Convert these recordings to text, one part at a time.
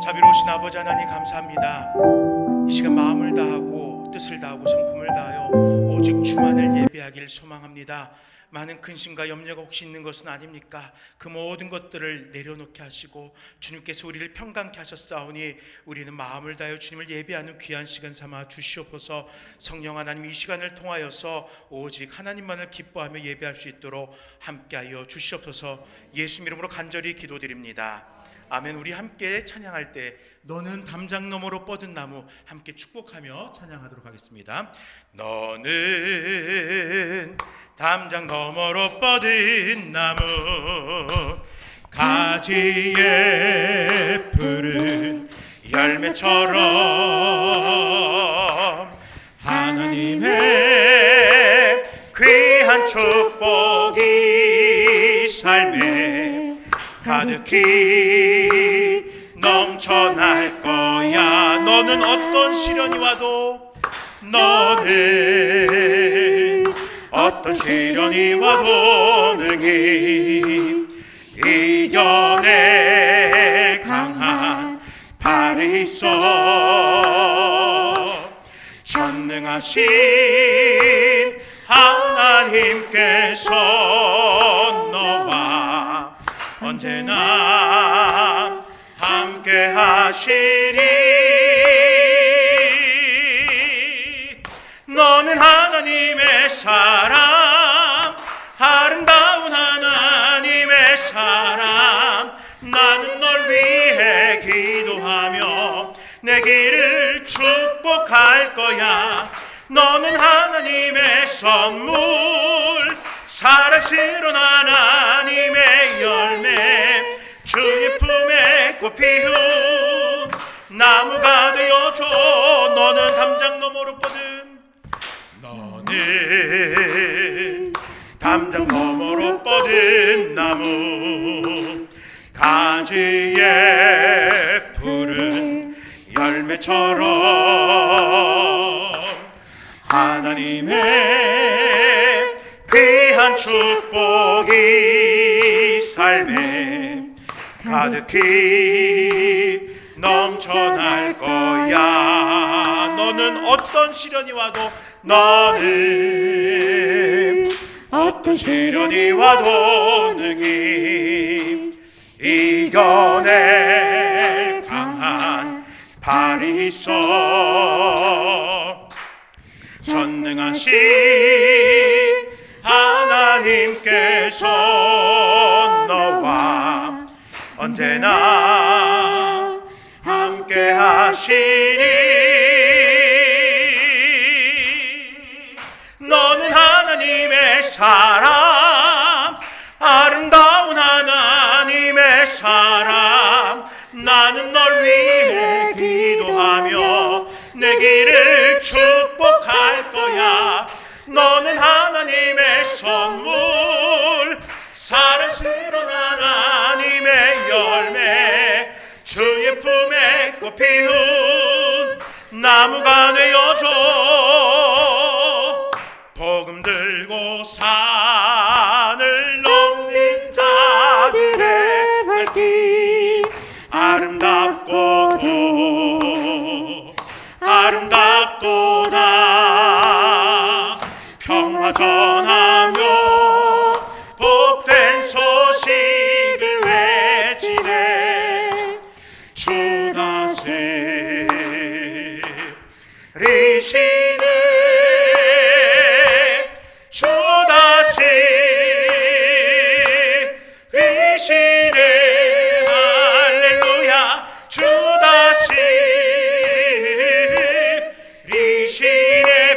자비로우신 아버지 하나님 감사합니다. 이 시간 마음을 다하고 뜻을 다하고 성품을 다하여 오직 주만을 예배하기를 소망합니다. 많은 근심과 염려가 혹시 있는 것은 아닙니까? 그 모든 것들을 내려놓게 하시고 주님께서 우리를 평강케 하셨사오니 우리는 마음을 다하여 주님을 예배하는 귀한 시간 삼아 주시옵소서. 성령 하나님, 이 시간을 통하여서 오직 하나님만을 기뻐하며 예배할 수 있도록 함께하여 주시옵소서. 예수 이름으로 간절히 기도드립니다. 아멘. 우리 함께 찬양할 때 너는 담장 너머로 뻗은 나무 함께 축복하며 찬양하도록 하겠습니다. 너는 담장 너머로 뻗은 나무 가지에 푸른 열매처럼 하나님의 귀한 축복이 삶에 가득히 넘쳐날 거야. 너는 어떤 시련이 와도 너는 어떤 시련이 와도 능히 이겨낼 강한 발의 있어. 전능하신 하나님께서 너와 언제나 함께 하시리. 너는 하나님의 사람, 아름다운 하나님의 사람. 나는 널 위해 기도하며 내 길을 축복할 거야. 너는 하나님의 선물, 사랑스러운 하나님의 열매, 주의 품에 꽃 피운 나무가 되어줘. 너는 담장 너머로 뻗은, 너는 담장 너머로 뻗은 나무, 가지에 푸른 열매처럼 하나님의 귀한 축복이 삶에 가득히 넘쳐날 거야. 너는 어떤 시련이 와도, 너는 어떤 시련이 와도 능히 이겨낼 강한 발이 있어. 전능하신 하나님께서 너와 언제나 함께 하시니. 너는 하나님의 사람, 아름다운 하나님의 사람. 나는 널 위해 기도하며 내 길을 축복할 거야. 너는 하나님의 선물, 사랑스러운 하나님의 열매, 주의 품에 꽃 피운 나무가 되어줘. 복음 들고 산을 넘는 자들의 발길, 아름답고도 아름답도다. 평화 전하며 복된 소식을 외치네. 주 다스리시네. 주 다스리시네. 할렐루야. 주 다스리시네. 복음 들고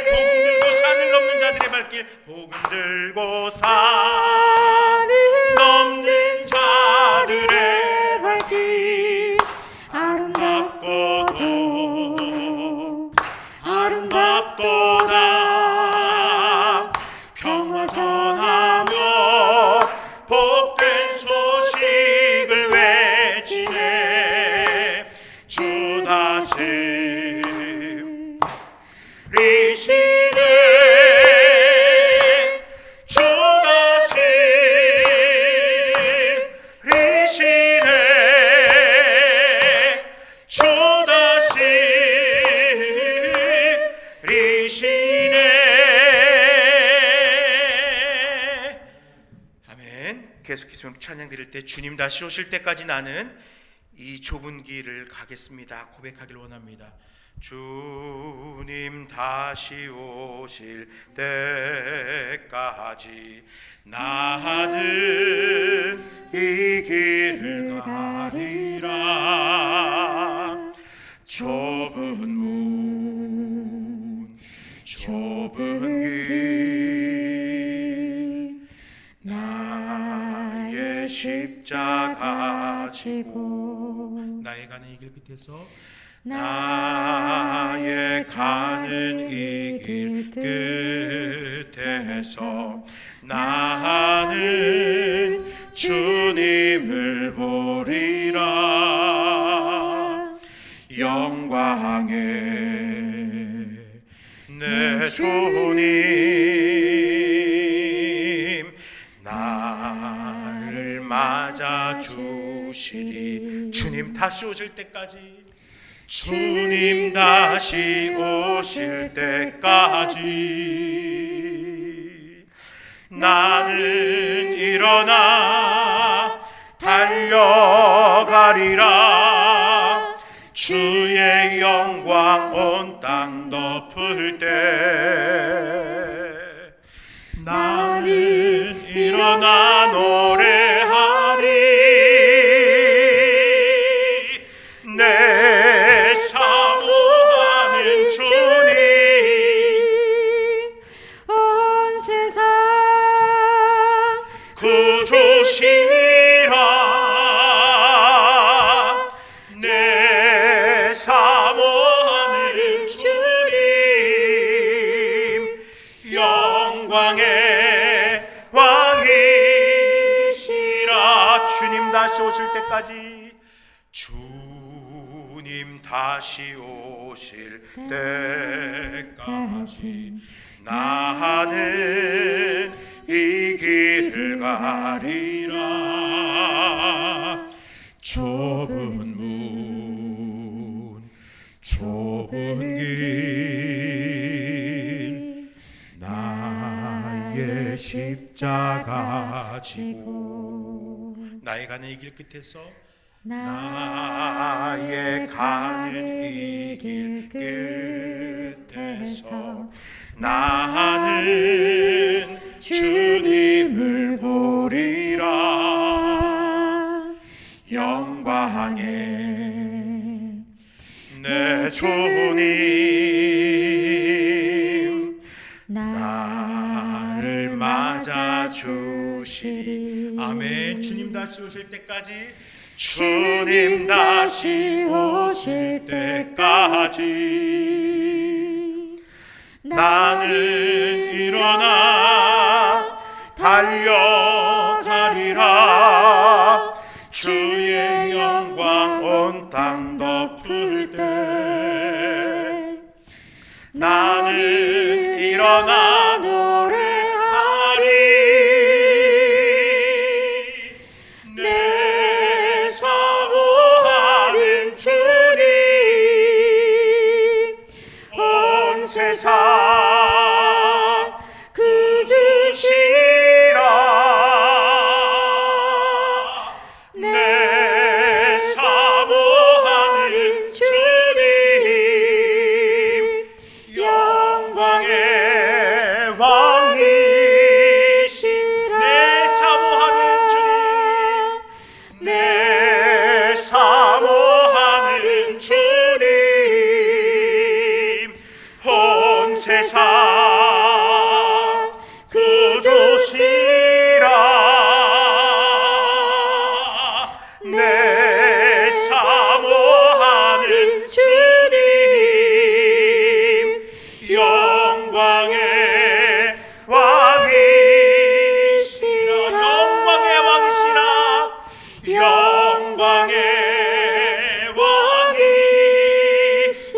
산을 넘는 자들의 발길, 복음 들고 산을 넘는 자들의 발길, 아름답고도 아름답도다. 평화 전하며 복된 소식을 외치네. 주 다스리시네. 주 다스리시네. 주 다스리시네. 아멘. 계속해서 찬양 드릴 때 주님 다시 오실 때까지 나는 이 좁은 길을 가겠습니다 고백하길 원합니다. 주님 다시 오실 때까지 나는 이 길을 가리라. 좁은 문, 좁은 길, 나의 십자가 지고, 나의 가는 이 길 끝에서, 나의 가는 이 길 끝에서 나는 주님을 보리라. 영광의 내 주님 나를 맞아 주시리. 주님 다시 오실 때까지, 주님 다시 오실 때까지 나는 일어나 달려가리라. 주의 영광 온 땅 덮을 때 나는 일어나 노래하리. 내 사모하는 주님 온 세상 구주시라. 내 사모하는 주님 영광의 왕이시라. 주님 다시 오실 때까지, 주님 다시 오실 때까지 나는 이 길을 가리라. 좁은 문 좁은 길 나의 십자가 지고 나의 가는 이 길 끝에서 나의 가는 이 길 끝에서 나는 주님을 보리라. 영광의 내 주님 나를 맞아주시리. 아멘. 주님 다시 오실 때까지, 주님 다시 오실 때까지 나는 일어나 달려가리라. 주의 영광 온 땅 덮을 때 나는 일어나 노래하리. 내 사모하는 주님 온 세상 구주시라. 내 사모하는 주님 영광의 왕이시라. 내 사모하는 주님, 내 사모하는 주님 온 세상 구주시라. 내 사모하는 주님 영광의 왕이시라. 영광의 왕이시라. 영광의 왕이시라.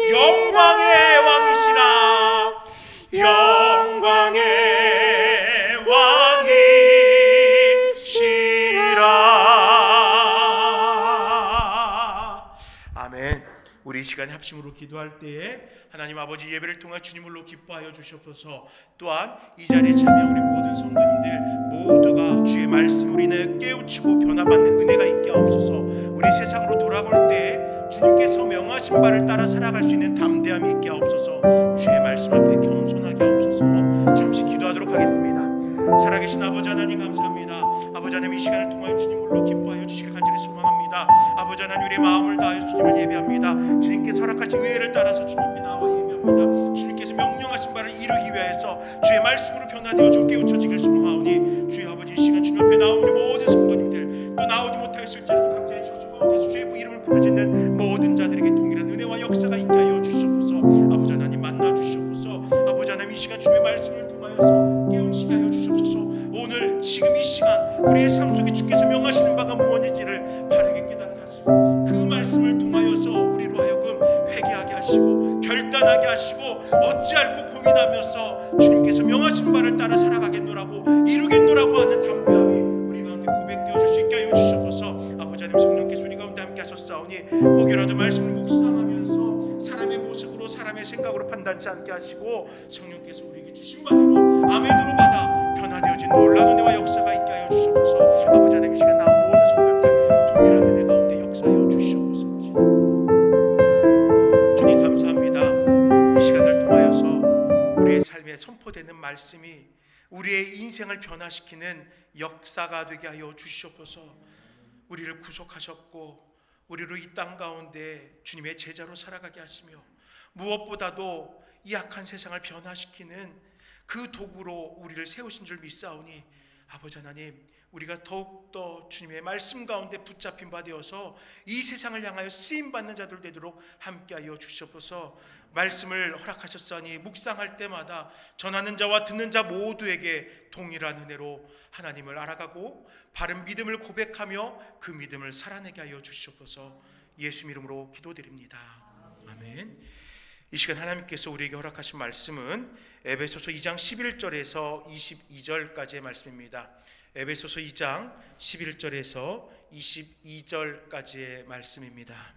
영광의 왕이시라. 영광의 왕이시라. 아멘. 우리 이 시간에 합심으로 기도할 때에 하나님 아버지 예배를 통해 주님을로 기뻐하여 주시옵소서. 또한 이 자리에 참여한 우리 모든 성도님들 모두가 주의 말씀으로 인해 깨우치고 변화받는 은혜가 있게 하옵소서. 우리 세상으로 돌아올 때 주님께서 명하신 바를 따라 살아갈 수 있는 담대함이 있게 하옵소서. 주의 말씀 앞에 겸손하게 하옵소서. 잠시 기도하도록 하겠습니다. 살아계신 아버지 하나님 감사합니다. 아버지 하나님 이 시간을 통하여 주님을로 기뻐하여 주시길 간절히 소망합니다. 아버지 하나님 우리의 마음을 다하여 주님을 예배합니다. 주님께서 허락하신 은혜를 따라서 주님 앞에 나와 예배합니다. 주님께서 명령하신 바를 이루기 위하여서 주의 말씀으로 변화되어지고 깨우쳐지길 소망하오니 주의 아버지 이 시간 주님 앞에 나온 우리 모든 성도님들 또 나오지 못하였을지라도 각자의 처소 가운데 주의 이름을 부르짖는 모든 자들에게 동일한 은혜와 역사가 있게 하여 주시옵소서. 아버지 하나님 만나 주시옵소서. 아버지 하나님 이 시간 주의 말씀을 통하여서 깨우치게 하여 주시옵소서. 오늘 지금 이 시간 우리의 삶 속에 주께서 명하시는 바가 무엇인지를 바르게 깨닫게 하시고 그 말씀을 통하여서 우리로 하여금 회개하게 하시고 결단하게 하시고 어찌할꼬 고민하면서 주님께서 명하신 바를 따라 살아가겠노라고 이루겠노라고 하는 담대함이 우리 가운데 고백되어 줄 수 있게 하여 주시옵소서. 아버지 하나님 성령께서 우리 가운데 함께 하셨사오니 혹여라도 말씀을 묵상하면서 생각으로 판단치 않게 하시고 성령께서 우리에게 주신 바대로 아멘으로 받아 변화되어진 놀라운 은혜와 역사가 있게 하여 주시옵소서. 아버지 하나님, 이 시간 나온 모든 성도님들 동일한 은혜 가운데 역사하여 주시옵소서. 주님 감사합니다. 이 시간을 통하여서 우리의 삶에 선포되는 말씀이 우리의 인생을 변화시키는 역사가 되게 하여 주시옵소서. 우리를 구속하셨고 우리로 이 땅 가운데 주님의 제자로 살아가게 하시며 무엇보다도 이 악한 세상을 변화시키는 그 도구로 우리를 세우신 줄 믿사오니 아버지 하나님, 우리가 더욱더 주님의 말씀 가운데 붙잡힌 바 되어서 이 세상을 향하여 쓰임받는 자들 되도록 함께하여 주시옵소서. 말씀을 허락하셨사니 묵상할 때마다 전하는 자와 듣는 자 모두에게 동일한 은혜로 하나님을 알아가고 바른 믿음을 고백하며 그 믿음을 살아내게 하여 주시옵소서. 예수 이름으로 기도드립니다. 아멘. 이 시간 하나님께서 우리에게 허락하신 말씀은 에베소서 2장 11절에서 22절까지의 말씀입니다. 에베소서 2장 11절에서 22절까지의 말씀입니다.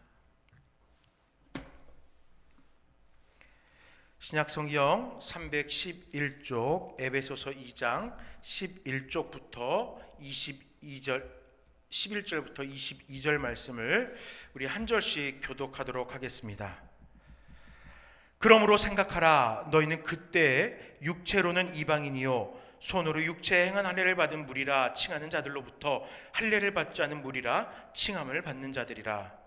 신약성경 311쪽 에베소서 2장 11쪽부터 11절부터 22절 말씀을 우리 한 절씩 교독하도록 하겠습니다. 그러므로 생각하라. 너희는 그때 육체로는 이방인이요 손으로 육체에 행한 할례를 받은 무리라 칭하는 자들로부터 할례를 받지 않은 무리라 칭함을 받는 자들이라.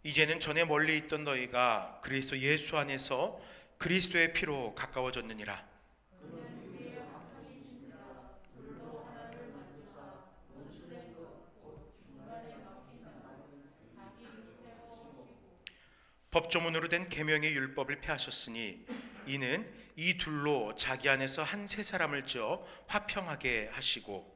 이제는 전에 멀리 있던 너희가 그리스도 예수 안에서 그리스도의 피로 가까워졌느니라. 법조문으로 된 계명의 율법을 폐하셨으니 이는 이 둘로 자기 안에서 한 세 사람을 지어 화평하게 하시고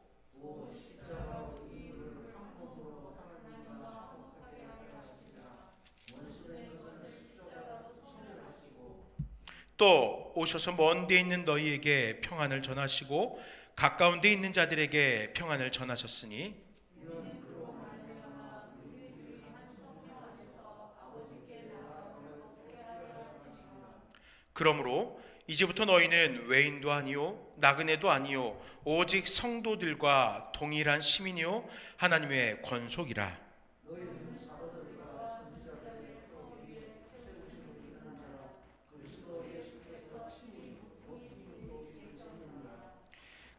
또 오셔서 먼 데 있는 너희에게 평안을 전하시고 가까운 데 있는 자들에게 평안을 전하셨으니 그러므로 이제부터 너희는 외인도 아니요 나그네도 아니요 오직 성도들과 동일한 시민이요 하나님의 권속이라.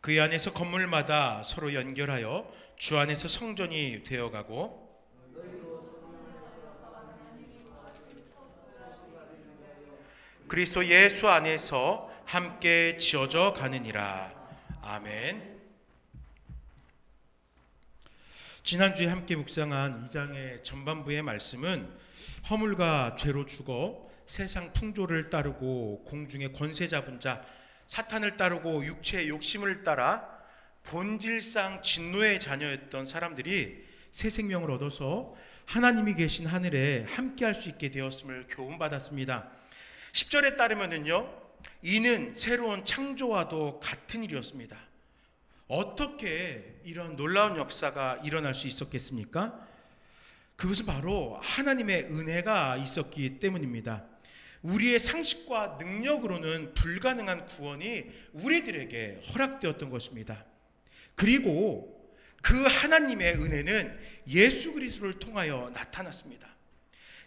그 안에서 건물마다 서로 연결하여 주 안에서 성전이 되어가고 그리스도 예수 안에서 함께 지어져 가느니라. 아멘. 지난주에 함께 묵상한 2장의 전반부의 말씀은 허물과 죄로 죽어 세상 풍조를 따르고 공중의 권세 잡은 자 사탄을 따르고 육체의 욕심을 따라 본질상 진노의 자녀였던 사람들이 새 생명을 얻어서 하나님이 계신 하늘에 함께할 수 있게 되었음을 교훈받았습니다. 10절에 따르면은요, 이는 새로운 창조와도 같은 일이었습니다. 어떻게 이런 놀라운 역사가 일어날 수 있었겠습니까? 그것은 바로 하나님의 은혜가 있었기 때문입니다. 우리의 상식과 능력으로는 불가능한 구원이 우리들에게 허락되었던 것입니다. 그리고 그 하나님의 은혜는 예수 그리스도를 통하여 나타났습니다.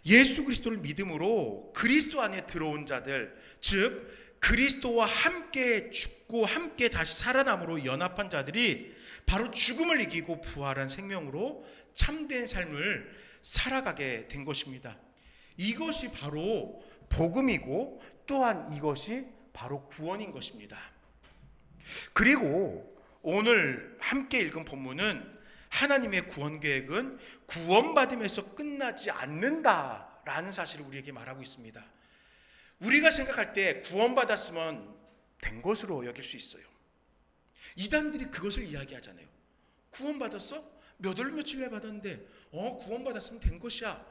예수 그리스도를 믿음으로 그리스도 안에 들어온 자들, 즉 그리스도와 함께 죽고 함께 다시 살아남으로 연합한 자들이 바로 죽음을 이기고 부활한 생명으로 참된 삶을 살아가게 된 것입니다. 이것이 바로 복음이고 또한 이것이 바로 구원인 것입니다. 그리고 오늘 함께 읽은 본문은 하나님의 구원 계획은 구원받음에서 끝나지 않는다라는 사실을 우리에게 말하고 있습니다. 우리가 생각할 때 구원받았으면 된 것으로 여길 수 있어요. 이단들이 그것을 이야기하잖아요. 구원받았어? 몇 월 며칠에 받았는데 구원받았으면 된 것이야.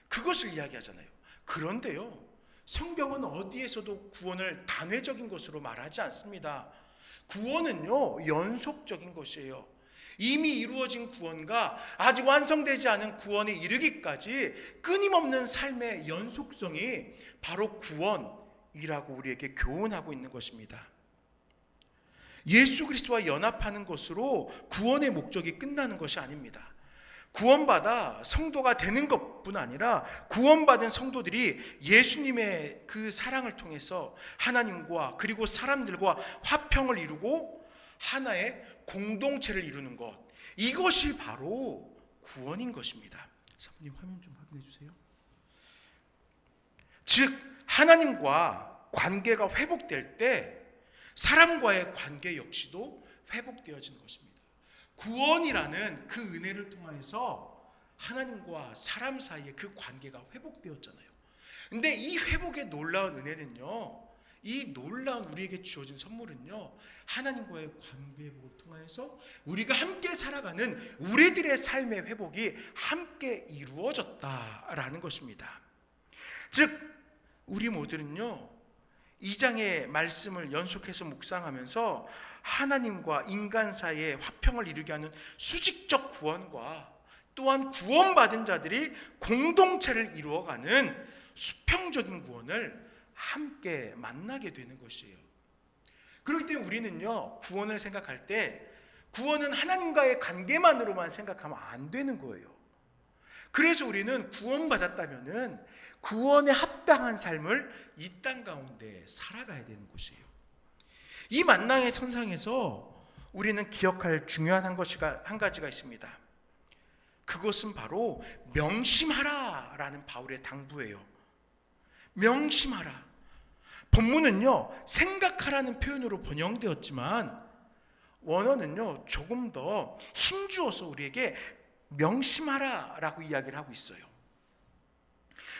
그것을 이야기하잖아요. 그런데요, 성경은 어디에서도 구원을 단회적인 것으로 말하지 않습니다. 구원은요, 연속적인 것이에요. 이미 이루어진 구원과 아직 완성되지 않은 구원에 이르기까지 끊임없는 삶의 연속성이 바로 구원이라고 우리에게 교훈하고 있는 것입니다. 예수 그리스도와 연합하는 것으로 구원의 목적이 끝나는 것이 아닙니다. 구원받아 성도가 되는 것뿐 아니라 구원받은 성도들이 예수님의 그 사랑을 통해서 하나님과 그리고 사람들과 화평을 이루고 하나의 공동체를 이루는 것, 이것이 바로 구원인 것입니다. 사모님 화면 좀 확인해 주세요. 즉 하나님과 관계가 회복될 때 사람과의 관계 역시도 회복되어지는 것입니다. 구원이라는 그 은혜를 통해서 하나님과 사람 사이의 그 관계가 회복되었잖아요. 근데 이 회복의 놀라운 은혜는요, 이 놀라운 우리에게 주어진 선물은요, 하나님과의 관계 회복을 통해서 우리가 함께 살아가는 우리들의 삶의 회복이 함께 이루어졌다라는 것입니다. 즉 우리 모두는요, 이 장의 말씀을 연속해서 묵상하면서 하나님과 인간 사이의 화평을 이루게 하는 수직적 구원과 또한 구원받은 자들이 공동체를 이루어가는 수평적인 구원을 함께 만나게 되는 것이에요. 그렇기 때문에 우리는요, 구원을 생각할 때 구원은 하나님과의 관계만으로만 생각하면 안 되는 거예요. 그래서 우리는 구원받았다면은 구원에 합당한 삶을 이 땅 가운데 살아가야 되는 것이에요. 이 만나의 선상에서 우리는 기억할 중요한 한 가지가 있습니다. 그것은 바로 명심하라라는 바울의 당부예요. 명심하라. 본문은요, 생각하라는 표현으로 번역되었지만 원어는요, 조금 더 힘주어서 우리에게 명심하라라고 이야기를 하고 있어요.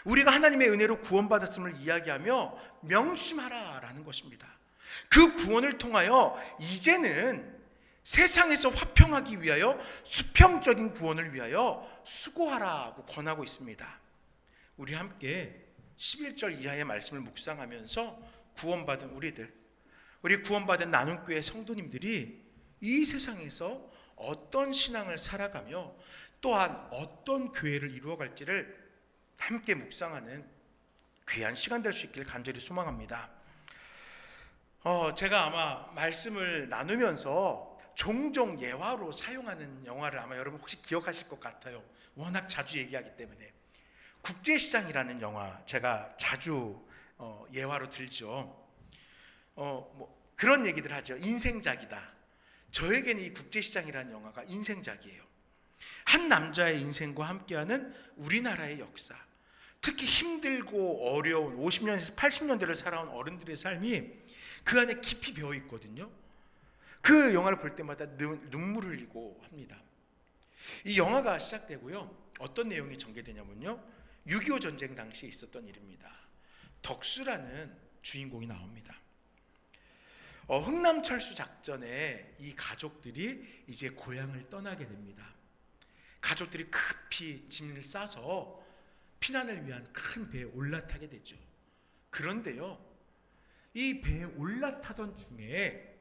우리가 하나님의 은혜로 구원받았음을 이야기하며 명심하라라는 것입니다. 그 구원을 통하여 이제는 세상에서 화평하기 위하여 수평적인 구원을 위하여 수고하라고 권하고 있습니다. 우리 함께 11절 이하의 말씀을 묵상하면서 구원받은 우리 구원받은 나눔교회 성도님들이 이 세상에서 어떤 신앙을 살아가며 또한 어떤 교회를 이루어갈지를 함께 묵상하는 귀한 시간 될 수 있기를 간절히 소망합니다. 제가 아마 말씀을 나누면서 종종 예화로 사용하는 영화를 아마 여러분 혹시 기억하실 것 같아요. 워낙 자주 얘기하기 때문에. 국제시장이라는 영화 제가 자주 예화로 들죠. 그런 얘기들 하죠. 인생작이다. 저에게는 이 국제시장이라는 영화가 인생작이에요. 한 남자의 인생과 함께하는 우리나라의 역사, 특히 힘들고 어려운 50년에서 80년대를 살아온 어른들의 삶이 그 안에 깊이 배어 있거든요. 그 영화를 볼 때마다 눈물을 흘리고 합니다. 이 영화가 시작되고요, 어떤 내용이 전개되냐면요, 6.25 전쟁 당시에 있었던 일입니다. 덕수라는 주인공이 나옵니다. 흥남철수 작전에 이 가족들이 이제 고향을 떠나게 됩니다. 가족들이 급히 짐을 싸서 피난을 위한 큰 배에 올라타게 되죠. 그런데요, 이 배에 올라타던 중에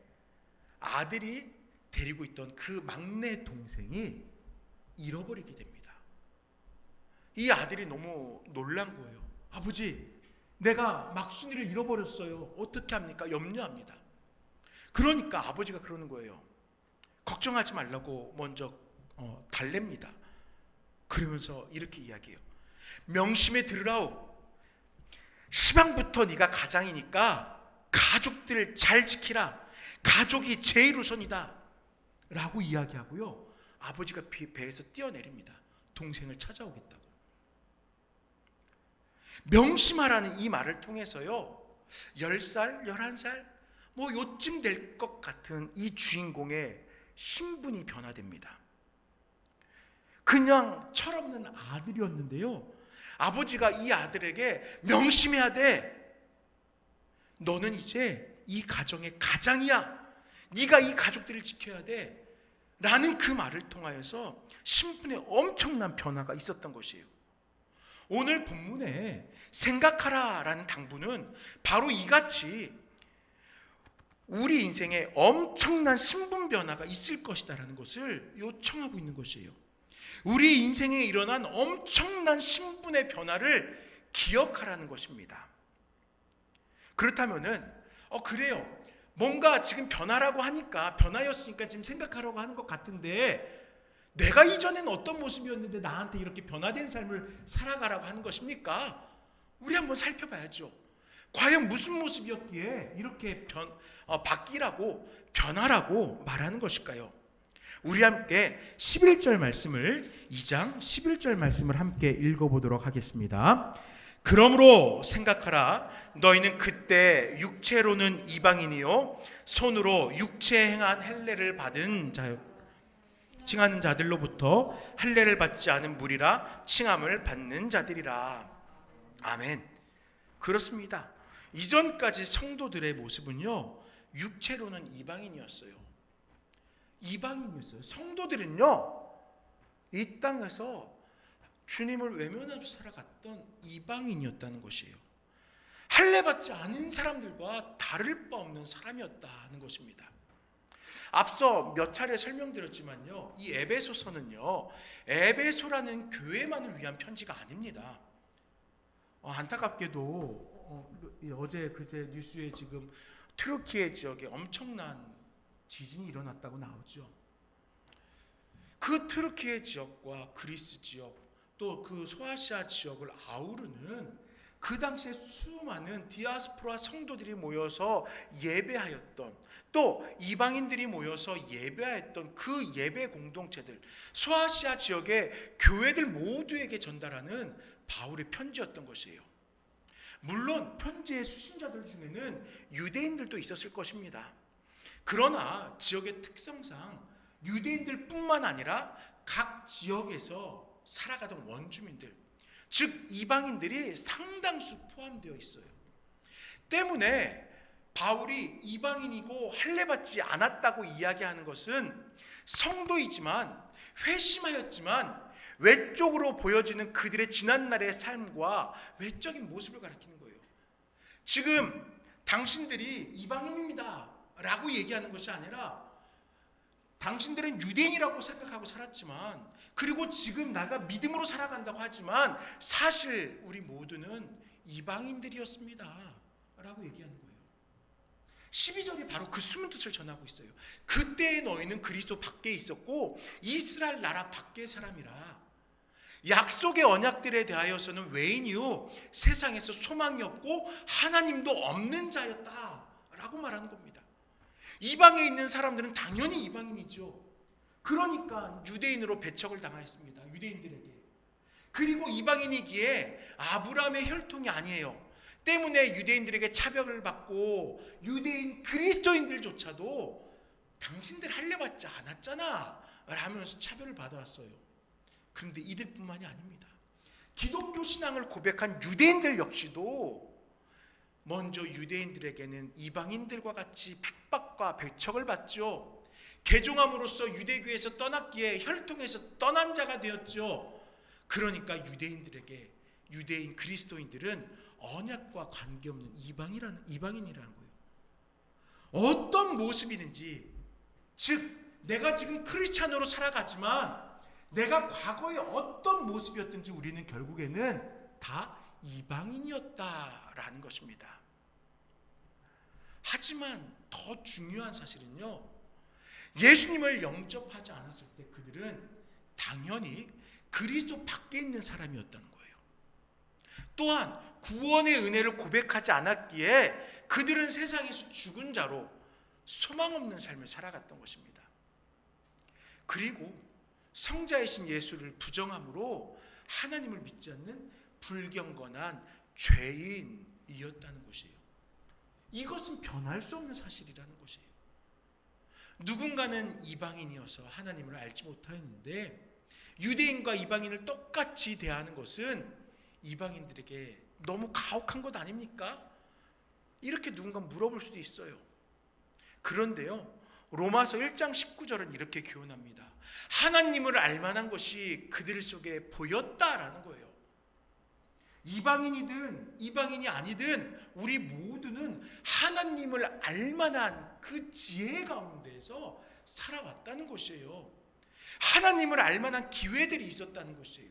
아들이 데리고 있던 그 막내 동생이 잃어버리게 됩니다. 이 아들이 너무 놀란 거예요. 아버지, 내가 막순이를 잃어버렸어요. 어떻게 합니까? 염려합니다. 그러니까 아버지가 그러는 거예요. 걱정하지 말라고 먼저 달랩니다. 그러면서 이렇게 이야기해요. 명심에 들으라오. 시방부터 네가 가장이니까 가족들을 잘 지키라. 가족이 제일 우선이다 라고 이야기하고요, 아버지가 배에서 뛰어내립니다. 동생을 찾아오겠다고. 명심하라는 이 말을 통해서요, 10살, 11살 요쯤 될 것 같은 이 주인공의 신분이 변화됩니다. 그냥 철없는 아들이었는데요, 아버지가 이 아들에게 명심해야 돼. 너는 이제 이 가정의 가장이야. 네가 이 가족들을 지켜야 돼. 라는 그 말을 통하여서 신분에 엄청난 변화가 있었던 것이에요. 오늘 본문에 생각하라라는 당부는 바로 이같이 우리 인생에 엄청난 신분 변화가 있을 것이다라는 것을 요청하고 있는 것이에요. 우리 인생에 일어난 엄청난 신분의 변화를 기억하라는 것입니다. 그렇다면은 그래요. 뭔가 지금 변화라고 하니까 변화였으니까 지금 생각하라고 하는 것 같은데 내가 이전에는 어떤 모습이었는데 나한테 이렇게 변화된 삶을 살아가라고 하는 것입니까? 우리 한번 살펴봐야죠. 과연 무슨 모습이었기에 이렇게 바뀌라고 변화라고 말하는 것일까요? 우리 함께 11절 말씀을 2장 11절 말씀을 함께 읽어보도록 하겠습니다. 그러므로 생각하라. 너희는 그때 육체로는 이방인이요 손으로 육체에 행한 할례를 받은 자요 칭하는 자들로부터 할례를 받지 않은 무리라 칭함을 받는 자들이라. 아멘. 그렇습니다. 이전까지 성도들의 모습은요 육체로는 이방인이었어요. 이방인이었어요. 성도들은요 이 땅에서 주님을 외면하면서 살아갔던 이방인이었다는 것이에요. 할례 받지 않은 사람들과 다를 바 없는 사람이었다는 것입니다. 앞서 몇 차례 설명드렸지만요, 이 에베소서는요 에베소라는 교회만을 위한 편지가 아닙니다. 안타깝게도 어제 그제 뉴스에 지금 트르키예 지역에 엄청난 지진이 일어났다고 나오죠. 그 트르키예 지역과 그리스 지역 또 그 소아시아 지역을 아우르는 그 당시에 수많은 디아스포라 성도들이 모여서 예배하였던 또 이방인들이 모여서 예배하였던 그 예배 공동체들 소아시아 지역의 교회들 모두에게 전달하는 바울의 편지였던 것이에요. 물론 편지의 수신자들 중에는 유대인들도 있었을 것입니다. 그러나 지역의 특성상 유대인들뿐만 아니라 각 지역에서 살아가던 원주민들 즉 이방인들이 상당수 포함되어 있어요. 때문에 바울이 이방인이고 할례받지 않았다고 이야기하는 것은 성도이지만 회심하였지만 외적으로 보여지는 그들의 지난날의 삶과 외적인 모습을 가리키는 거예요. 지금 당신들이 이방인입니다 라고 얘기하는 것이 아니라 당신들은 유대인이라고 생각하고 살았지만 그리고 지금 나가 믿음으로 살아간다고 하지만 사실 우리 모두는 이방인들이었습니다 라고 얘기하는 거예요. 12절이 바로 그 숨은 뜻을 전하고 있어요. 그때의 너희는 그리스도 밖에 있었고 이스라엘 나라 밖의 사람이라. 약속의 언약들에 대하여서는 외인이요 세상에서 소망이 없고 하나님도 없는 자였다 라고 말하는 겁니다. 이방에 있는 사람들은 당연히 이방인이죠. 그러니까 유대인으로 배척을 당하였습니다. 유대인들에게. 그리고 이방인이기에 아브라함의 혈통이 아니에요. 때문에 유대인들에게 차별을 받고 유대인 그리스도인들조차도 당신들 할례받지 않았잖아 라면서 차별을 받아왔어요. 그런데 이들뿐만이 아닙니다. 기독교 신앙을 고백한 유대인들 역시도 먼저 유대인들에게는 이방인들과 같이 핍박과 배척을 받죠. 개종함으로써 유대교에서 떠났기에 혈통에서 떠난 자가 되었죠. 그러니까 유대인들에게 유대인 그리스도인들은 언약과 관계없는 이방인이라는 거예요. 어떤 모습이든지 즉 내가 지금 크리스찬으로 살아가지만 내가 과거에 어떤 모습이었든지 우리는 결국에는 다 이방인이었다라는 것입니다. 하지만 더 중요한 사실은요, 예수님을 영접하지 않았을 때 그들은 당연히 그리스도 밖에 있는 사람이었다는 거예요. 또한 구원의 은혜를 고백하지 않았기에 그들은 세상에서 죽은 자로 소망 없는 삶을 살아갔던 것입니다. 그리고 성자이신 예수를 부정함으로 하나님을 믿지 않는 불경건한 죄인이었다는 것이에요. 이것은 변할 수 없는 사실이라는 것이에요. 누군가는 이방인이어서 하나님을 알지 못하였는데 유대인과 이방인을 똑같이 대하는 것은 이방인들에게 너무 가혹한 것 아닙니까? 이렇게 누군가 물어볼 수도 있어요. 그런데요, 로마서 1장 19절은 이렇게 교훈합니다. 하나님을 알만한 것이 그들 속에 보였다라는 거예요. 이방인이든 이방인이 아니든 우리 모두는 하나님을 알만한 그 지혜 가운데서 살아왔다는 것이에요. 하나님을 알만한 기회들이 있었다는 것이에요.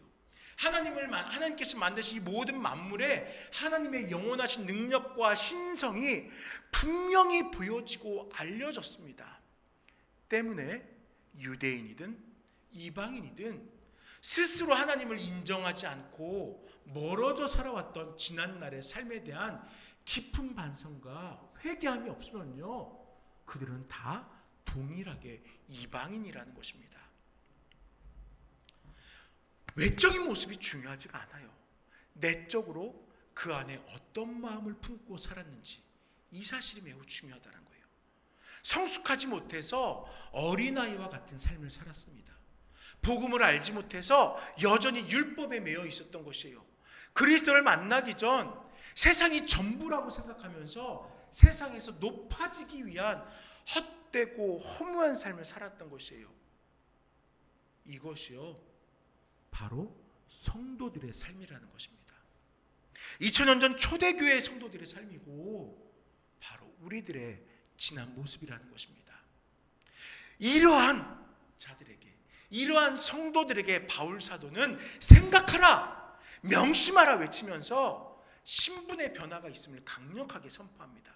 하나님께서 만드신 이 모든 만물에 하나님의 영원하신 능력과 신성이 분명히 보여지고 알려졌습니다. 때문에 유대인이든 이방인이든 스스로 하나님을 인정하지 않고 멀어져 살아왔던 지난날의 삶에 대한 깊은 반성과 회개함이 없으면요, 그들은 다 동일하게 이방인이라는 것입니다. 외적인 모습이 중요하지가 않아요. 내적으로 그 안에 어떤 마음을 품고 살았는지, 이 사실이 매우 중요하다는 거예요. 성숙하지 못해서 어린아이와 같은 삶을 살았습니다. 복음을 알지 못해서 여전히 율법에 매여 있었던 것이에요. 그리스도를 만나기 전 세상이 전부라고 생각하면서 세상에서 높아지기 위한 헛되고 허무한 삶을 살았던 것이에요. 이것이요, 바로 성도들의 삶이라는 것입니다. 2000년 전 초대교회 성도들의 삶이고 바로 우리들의 지난 모습이라는 것입니다. 이러한 자들에게, 이러한 성도들에게 바울 사도는 생각하라, 명심하라 외치면서 신분의 변화가 있음을 강력하게 선포합니다.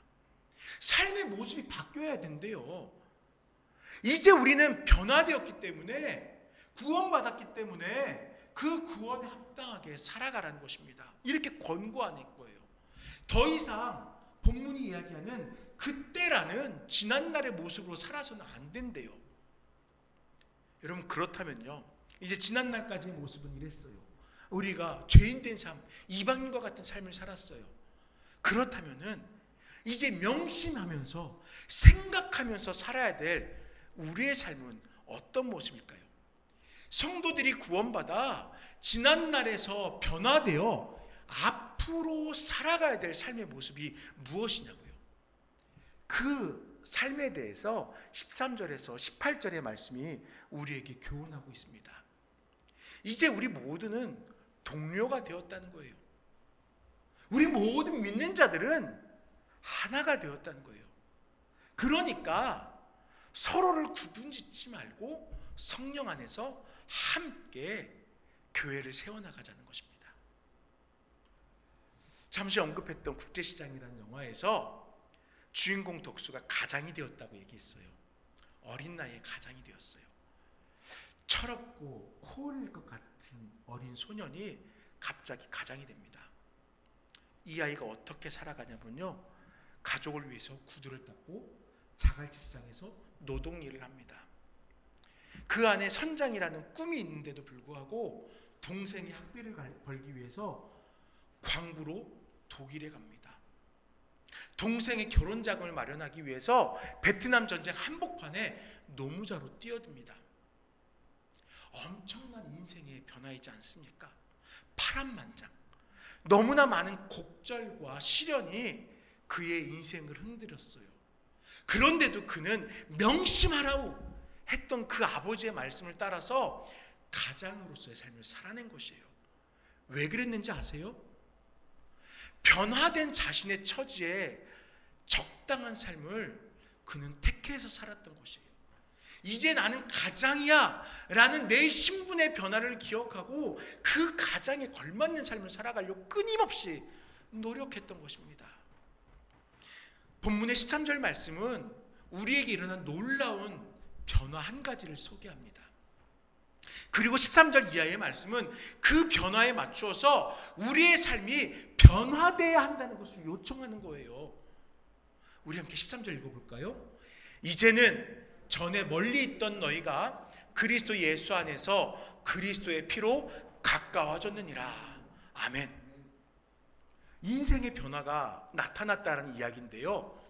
삶의 모습이 바뀌어야 된대요. 이제 우리는 변화되었기 때문에, 구원받았기 때문에 그 구원에 합당하게 살아가라는 것입니다. 이렇게 권고하는 거예요. 더 이상 본문이 이야기하는 그때라는 지난날의 모습으로 살아서는 안 된대요. 여러분, 그렇다면요, 이제 지난날까지의 모습은 이랬어요. 우리가 죄인된 삶, 이방인과 같은 삶을 살았어요. 그렇다면은 이제 명심하면서 생각하면서 살아야 될 우리의 삶은 어떤 모습일까요? 성도들이 구원받아 지난날에서 변화되어 앞으로 살아가야 될 삶의 모습이 무엇이냐고요. 그 삶에 대해서 13절에서 18절의 말씀이 우리에게 교훈하고 있습니다. 이제 우리 모두는 동료가 되었다는 거예요. 우리 모든 믿는 자들은 하나가 되었다는 거예요. 그러니까 서로를 구분짓지 말고 성령 안에서 함께 교회를 세워나가자는 것입니다. 잠시 언급했던 국제시장이라는 영화에서 주인공 덕수가 가장이 되었다고 얘기했어요. 어린 나이에 가장이 되었어요. 철없고 코올릴 것 같은 어린 소년이 갑자기 가장이 됩니다. 이 아이가 어떻게 살아가냐면요, 가족을 위해서 구두를 닦고 자갈치장에서 노동일을 합니다. 그 안에 선장이라는 꿈이 있는데도 불구하고 동생이 학비를 벌기 위해서 광부로 독일에 갑니다. 동생의 결혼 자금을 마련하기 위해서 베트남 전쟁 한복판에 노무자로 뛰어듭니다. 엄청난 인생의 변화이지 않습니까? 파란만장, 너무나 많은 곡절과 시련이 그의 인생을 흔들었어요. 그런데도 그는 명심하라고 했던 그 아버지의 말씀을 따라서 가장으로서의 삶을 살아낸 것이에요. 왜 그랬는지 아세요? 변화된 자신의 처지에 적당한 삶을 그는 택해서 살았던 것이에요. 이제 나는 가장이야 라는 내 신분의 변화를 기억하고 그 가장에 걸맞는 삶을 살아가려고 끊임없이 노력했던 것입니다. 본문의 13절 말씀은 우리에게 일어난 놀라운 변화 한 가지를 소개합니다. 그리고 13절 이하의 말씀은 그 변화에 맞추어서 우리의 삶이 변화되어야 한다는 것을 요청하는 거예요. 우리 함께 13절 읽어볼까요? 이제는 전에 멀리 있던 너희가 그리스도 예수 안에서 그리스도의 피로 가까워졌느니라. 아멘. 인생의 변화가 나타났다는 이야기인데요,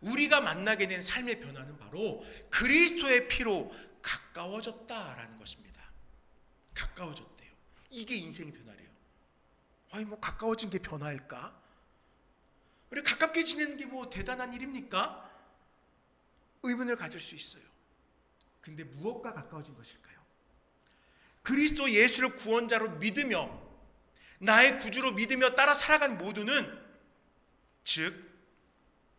우리가 만나게 된 삶의 변화는 바로 그리스도의 피로 가까워졌다라는 것입니다. 가까워졌대요. 이게 인생의 변화래요. 아니 가까워진 게 변화일까? 우리 가깝게 지내는 게 대단한 일입니까? 의문을 가질 수 있어요. 근데 무엇과 가까워진 것일까요? 그리스도 예수를 구원자로 믿으며 나의 구주로 믿으며 따라 살아가는 모두는, 즉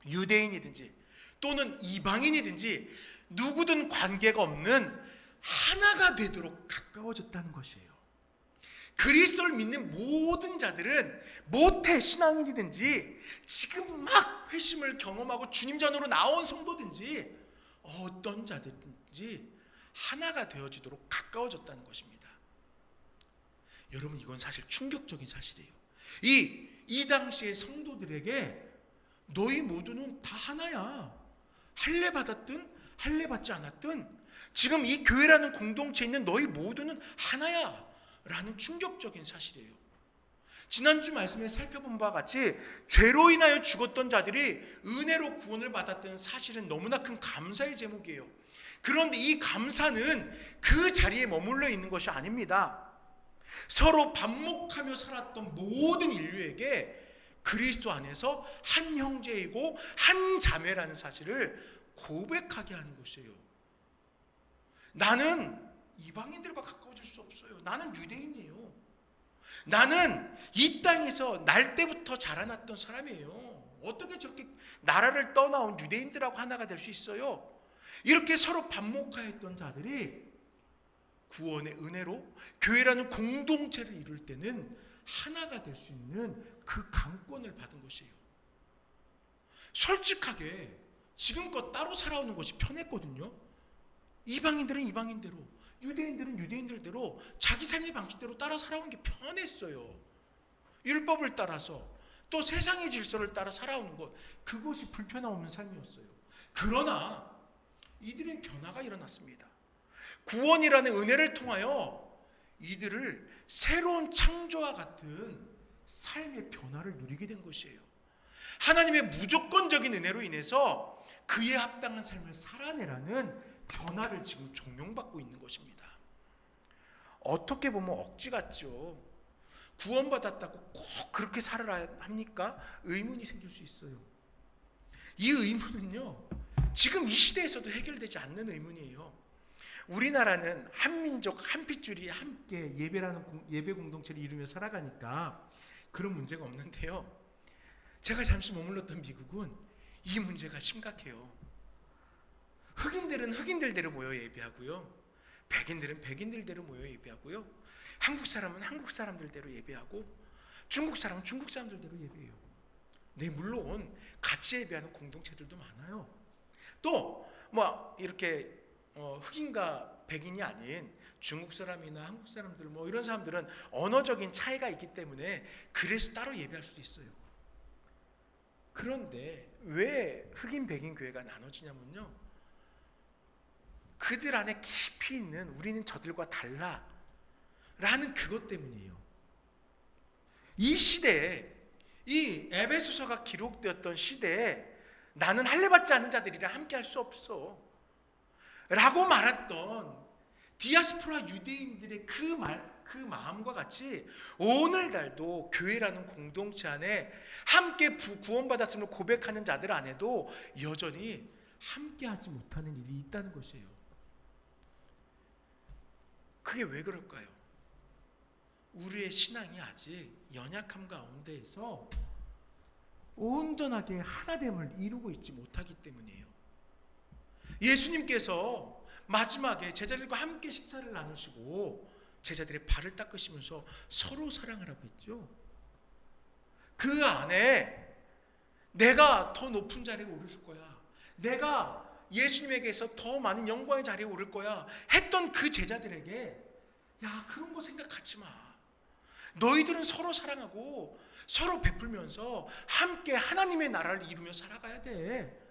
유대인이든지 또는 이방인이든지 누구든 관계가 없는 하나가 되도록 가까워졌다는 것이에요. 그리스도를 믿는 모든 자들은 모태 신앙인이든지 지금 막 회심을 경험하고 주님 전으로 나온 성도든지 어떤 자들인지 하나가 되어지도록 가까워졌다는 것입니다. 여러분, 이건 사실 충격적인 사실이에요. 이 당시의 성도들에게 너희 모두는 다 하나야. 할례 받았든 할례 받지 않았든 지금 이 교회라는 공동체에 있는 너희 모두는 하나야 라는 충격적인 사실이에요. 지난주 말씀에 살펴본 바와 같이 죄로 인하여 죽었던 자들이 은혜로 구원을 받았다는 사실은 너무나 큰 감사의 제목이에요. 그런데 이 감사는 그 자리에 머물러 있는 것이 아닙니다. 서로 반목하며 살았던 모든 인류에게 그리스도 안에서 한 형제이고 한 자매라는 사실을 고백하게 하는 것이에요. 나는 이방인들과 가까워질 수 없어요. 나는 유대인이에요. 나는 이 땅에서 날 때부터 자라났던 사람이에요. 어떻게 저렇게 나라를 떠나온 유대인들하고 하나가 될 수 있어요? 이렇게 서로 반목하였던 자들이 구원의 은혜로 교회라는 공동체를 이룰 때는 하나가 될 수 있는 그 강권을 받은 것이에요. 솔직하게 지금껏 따로 살아오는 것이 편했거든요. 이방인들은 이방인대로, 유대인들은 유대인들대로 자기 삶의 방식대로 따라 살아온 게 편했어요. 율법을 따라서 또 세상의 질서를 따라 살아오는 것, 그것이 불편함 없는 삶이었어요. 그러나 이들의 변화가 일어났습니다. 구원이라는 은혜를 통하여 이들을 새로운 창조와 같은 삶의 변화를 누리게 된 것이에요. 하나님의 무조건적인 은혜로 인해서 그에 합당한 삶을 살아내라는 변화를 지금 종용받고 있는 것입니다. 어떻게 보면 억지 같죠. 구원받았다고 꼭 그렇게 살아야 합니까? 의문이 생길 수 있어요. 이 의문은요, 지금 이 시대에서도 해결되지 않는 의문이에요. 우리나라는 한민족 한핏줄이 함께 예배 공동체를 이루며 살아가니까 그런 문제가 없는데요, 제가 잠시 머물렀던 미국은 이 문제가 심각해요. 흑인들은 흑인들대로 모여 예배하고요, 백인들은 백인들대로 모여 예배하고요, 한국 사람은 한국 사람들대로 예배하고, 중국 사람은 중국 사람들대로 예배해요. 네, 물론 같이 예배하는 공동체들도 많아요. 또 뭐 이렇게 흑인과 백인이 아닌 중국 사람이나 한국 사람들 뭐 이런 사람들은 언어적인 차이가 있기 때문에 그래서 따로 예배할 수도 있어요. 그런데 왜 흑인 백인 교회가 나눠지냐면요, 그들 안에 깊이 있는 우리는 저들과 달라 라는 그것 때문이에요. 이 시대에, 이 에베소서가 기록되었던 시대에 나는 할례받지 않은 자들이랑 함께 할 수 없어 라고 말했던 디아스포라 유대인들의 그 마음과 같이 오늘날도 교회라는 공동체 안에 함께 구원받았음을 고백하는 자들 안에도 여전히 함께하지 못하는 일이 있다는 것이에요. 그게 왜 그럴까요? 우리의 신앙이 아직 연약함 가운데에서 온전하게 하나됨을 이루고 있지 못하기 때문이에요. 예수님께서 마지막에 제자들과 함께 식사를 나누시고 제자들의 발을 닦으시면서 서로 사랑하라고 했죠. 그 안에 내가 더 높은 자리에 오를 거야, 내가 예수님에게서 더 많은 영광의 자리에 오를 거야 했던 그 제자들에게, 야, 그런 거 생각하지 마. 너희들은 서로 사랑하고 서로 베풀면서 함께 하나님의 나라를 이루며 살아가야 돼.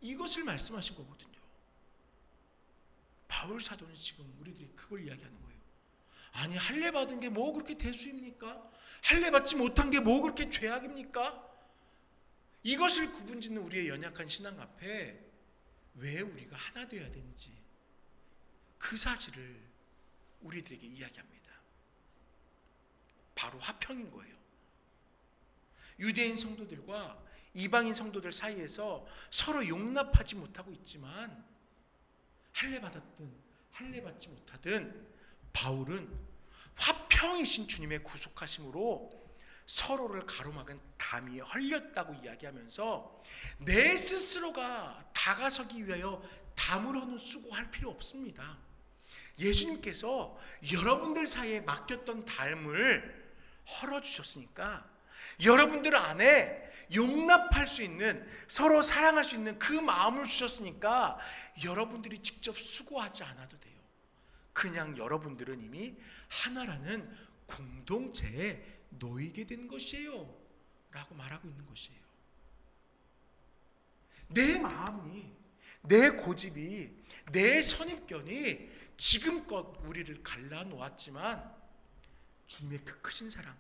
이것을 말씀하신 거거든요. 바울 사도는 지금 우리들이 그걸 이야기하는 거예요. 아니, 할례 받은 게 뭐 그렇게 대수입니까? 할례 받지 못한 게 뭐 그렇게 죄악입니까? 이것을 구분짓는 우리의 연약한 신앙 앞에 왜 우리가 하나 되어야 되는지 그 사실을 우리들에게 이야기합니다. 바로 화평인 거예요. 유대인 성도들과 이방인 성도들 사이에서 서로 용납하지 못하고 있지만 할례 받았든 할례 받지 못하든 바울은 화평이신 주님의 구속하심으로 서로를 가로막은 담이 헐렸다고 이야기하면서 내 스스로가 다가서기 위하여 담으로는 수고할 필요 없습니다. 예수님께서 여러분들 사이에 맡겼던 담을 헐어주셨으니까 여러분들 안에 용납할 수 있는, 서로 사랑할 수 있는 그 마음을 주셨으니까 여러분들이 직접 수고하지 않아도 돼요. 그냥 여러분들은 이미 하나라는 공동체에 놓이게 된 것이에요 라고 말하고 있는 것이에요. 내 마음이, 내 고집이, 내 선입견이 지금껏 우리를 갈라놓았지만 주님의 그 크신 사랑,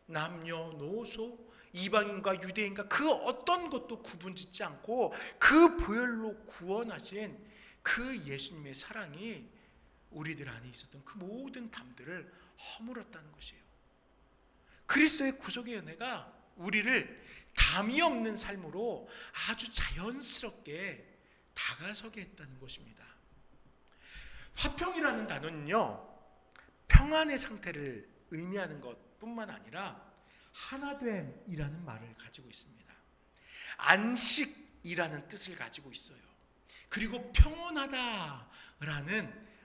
남녀노소, 이방인과 유대인과 그 어떤 것도 구분짓지 않고 그 보혈로 구원하신 그 예수님의 사랑이 우리들 안에 있었던 그 모든 담들을 허물었다는 것이에요. 그리스도의 구속의 은혜가 우리를 담이 없는 삶으로 아주 자연스럽게 다가서게 했다는 것입니다. 화평이라는 단어는요, 평안의 상태를 의미하는 것뿐만 아니라 하나됨이라는 말을 가지고 있습니다. 안식이라는 뜻을 가지고 있어요. 그리고 평온하다라는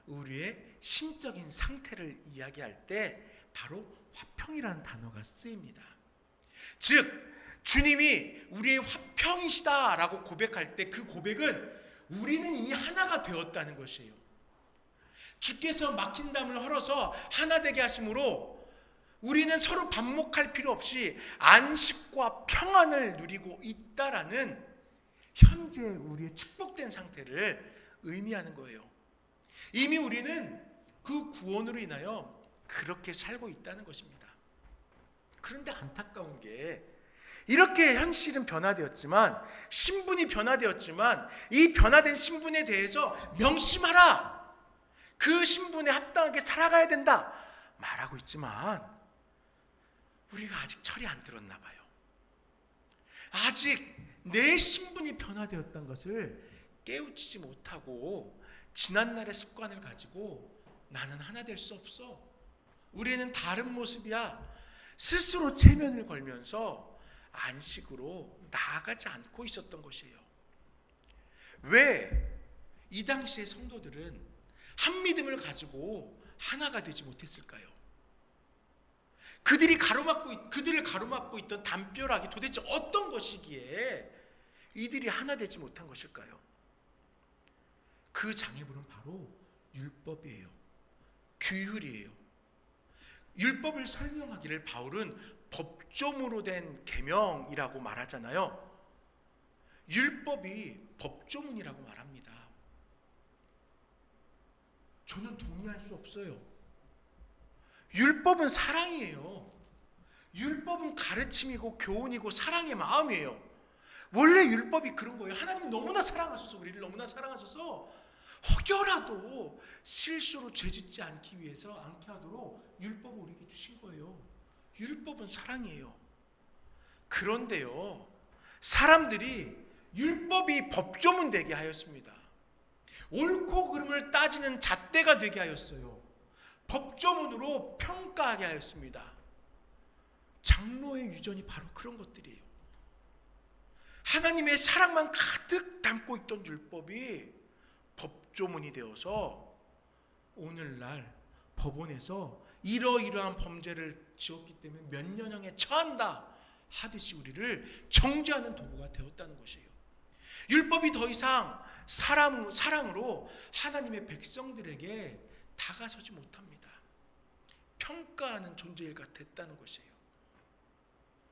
우리의 심적인 상태를 이야기할 때 바로 화평이라는 단어가 쓰입니다. 즉 주님이 우리의 화평이시다라고 고백할 때 그 고백은 우리는 이미 하나가 되었다는 것이에요. 주께서 막힌 담을 헐어서 하나 되게 하심으로 우리는 서로 반목할 필요 없이 안식과 평안을 누리고 있다라는 현재 우리의 축복된 상태를 의미하는 거예요. 이미 우리는 그 구원으로 인하여 그렇게 살고 있다는 것입니다. 그런데 안타까운 게 이렇게 현실은 변화되었지만, 신분이 변화되었지만 이 변화된 신분에 대해서 명심하라, 그 신분에 합당하게 살아가야 된다 말하고 있지만 우리가 아직 철이 안 들었나 봐요. 아직 내 신분이 변화되었다는 것을 깨우치지 못하고 지난날의 습관을 가지고 나는 하나 될 수 없어, 우리는 다른 모습이야, 스스로 체면을 걸면서 안식으로 나아가지 않고 있었던 것이에요. 왜 이 당시의 성도들은 한 믿음을 가지고 하나가 되지 못했을까요? 그들을 가로막고 있던 담벼락이 도대체 어떤 것이기에 이들이 하나 되지 못한 것일까요? 그 장애물은 바로 율법이에요. 규율이에요. 율법을 설명하기를 바울은 법조문으로 된 계명이라고 말하잖아요. 율법이 법조문이라고 말합니다. 저는 동의할 수 없어요. 율법은 사랑이에요. 율법은 가르침이고 교훈이고 사랑의 마음이에요. 원래 율법이 그런 거예요. 하나님 너무나 사랑하셔서, 우리를 너무나 사랑하셔서 혹여라도 실수로 죄짓지 않게 하도록 율법을 우리에게 주신 거예요. 율법은 사랑이에요. 그런데요, 사람들이 율법이 법조문 되게 하였습니다. 옳고 그름을 따지는 잣대가 되게 하였어요. 법조문으로 평가하게 하였습니다. 장로의 유전이 바로 그런 것들이에요. 하나님의 사랑만 가득 담고 있던 율법이 법조문이 되어서 오늘날 법원에서 이러이러한 범죄를 지었기 때문에 몇 년형에 처한다 하듯이 우리를 정죄하는 도구가 되었다는 것이에요. 율법이 더 이상 사랑으로 하나님의 백성들에게 다가서지 못합니다. 평가하는 존재가 됐다는 것이에요.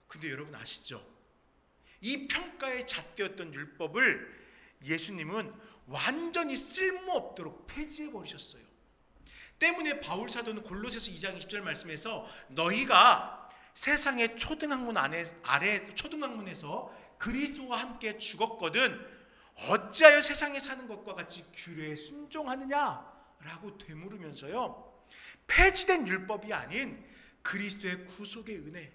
근데 여러분 아시죠? 이 평가의 잣대였던 율법을 예수님은 완전히 쓸모없도록 폐지해버리셨어요. 때문에 바울 사도는 골로새서 2장 20절 말씀에서 너희가 세상의 초등학문에서 그리스도와 함께 죽었거든 어찌하여 세상에 사는 것과 같이 규례에 순종하느냐라고 되물으면서요, 폐지된 율법이 아닌 그리스도의 구속의 은혜,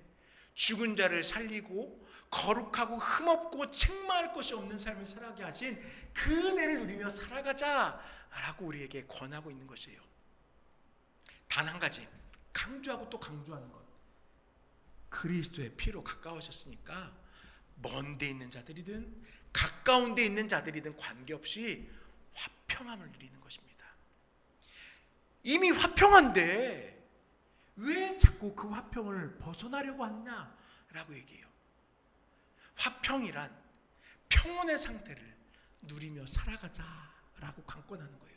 죽은 자를 살리고 거룩하고 흠없고 책망할 것이 없는 삶을 살아가게 하신 그 은혜를 누리며 살아가자라고 우리에게 권하고 있는 것이에요. 단 한 가지 강조하고 또 강조하는 것, 그리스도의 피로 가까워졌으니까 먼 데 있는 자들이든 가까운 데 있는 자들이든 관계없이 화평함을 누리는 것입니다. 이미 화평한데 왜 자꾸 그 화평을 벗어나려고 하느냐라고 얘기해요. 화평이란 평온의 상태를 누리며 살아가자라고 강권하는 거예요.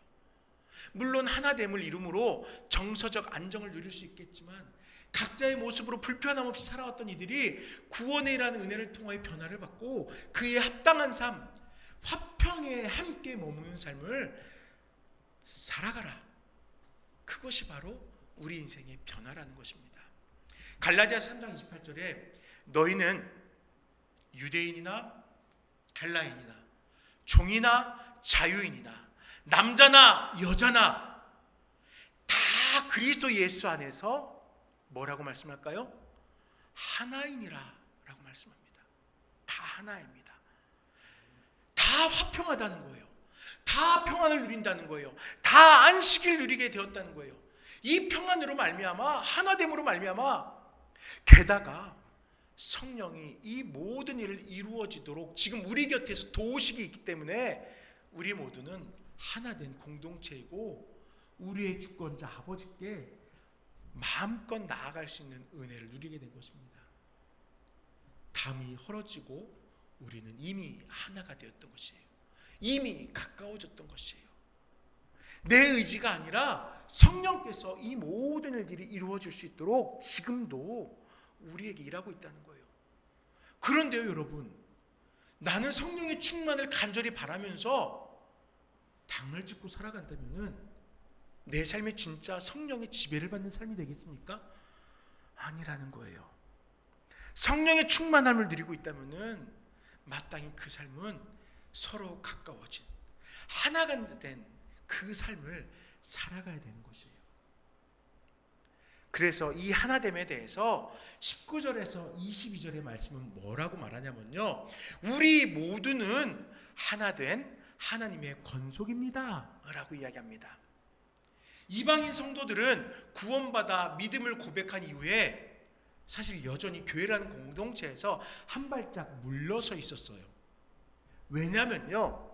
물론 하나됨을 이름으로 정서적 안정을 누릴 수 있겠지만 각자의 모습으로 불편함 없이 살아왔던 이들이 구원에 일하는 은혜를 통하여 변화를 받고 그에 합당한 삶, 화평에 함께 머무는 삶을 살아가라. 그것이 바로 우리 인생의 변화라는 것입니다. 갈라디아서 3장 28절에 너희는 유대인이나 헬라인이나 종이나 자유인이나 남자나 여자나 다 그리스도 예수 안에서 뭐라고 말씀할까요? 하나이니라 라고 말씀합니다. 다 하나입니다. 다 화평하다는 거예요. 다 평안을 누린다는 거예요. 다 안식을 누리게 되었다는 거예요. 이 평안으로 말미암아, 하나됨으로 말미암아, 게다가 성령이 이 모든 일을 이루어지도록 지금 우리 곁에서 도우시기 있기 때문에 우리 모두는 하나된 공동체이고 우리의 주권자 아버지께 마음껏 나아갈 수 있는 은혜를 누리게 된 것입니다. 담이 헐어지고 우리는 이미 하나가 되었던 것이에요. 이미 가까워졌던 것이에요. 내 의지가 아니라 성령께서 이 모든 일들이 이루어질 수 있도록 지금도 우리에게 일하고 있다는 거예요. 그런데요 여러분, 나는 성령의 충만을 간절히 바라면서 당을 짓고 살아간다면 내 삶에 진짜 성령의 지배를 받는 삶이 되겠습니까? 아니라는 거예요. 성령의 충만함을 누리고 있다면 마땅히 그 삶은 서로 가까워진 하나가 된 그 삶을 살아가야 되는 것이에요. 그래서 이 하나됨에 대해서 19절에서 22절의 말씀은 뭐라고 말하냐면요, 우리 모두는 하나된 하나님의 권속입니다 라고 이야기합니다. 이방인 성도들은 구원받아 믿음을 고백한 이후에 사실 여전히 교회라는 공동체에서 한 발짝 물러서 있었어요. 왜냐면요,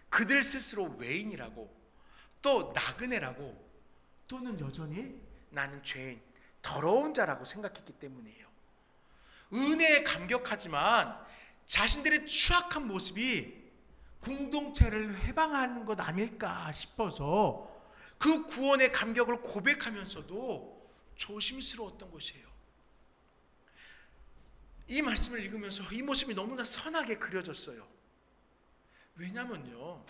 그들 스스로 외인이라고, 또 나그네라고, 또는 여전히 나는 죄인, 더러운 자라고 생각했기 때문이에요. 은혜에 감격하지만 자신들의 추악한 모습이 공동체를 해방하는 것 아닐까 싶어서 그 구원의 감격을 고백하면서도 조심스러웠던 것이에요. 이 말씀을 읽으면서 이 모습이 너무나 선하게 그려졌어요. 왜냐면요,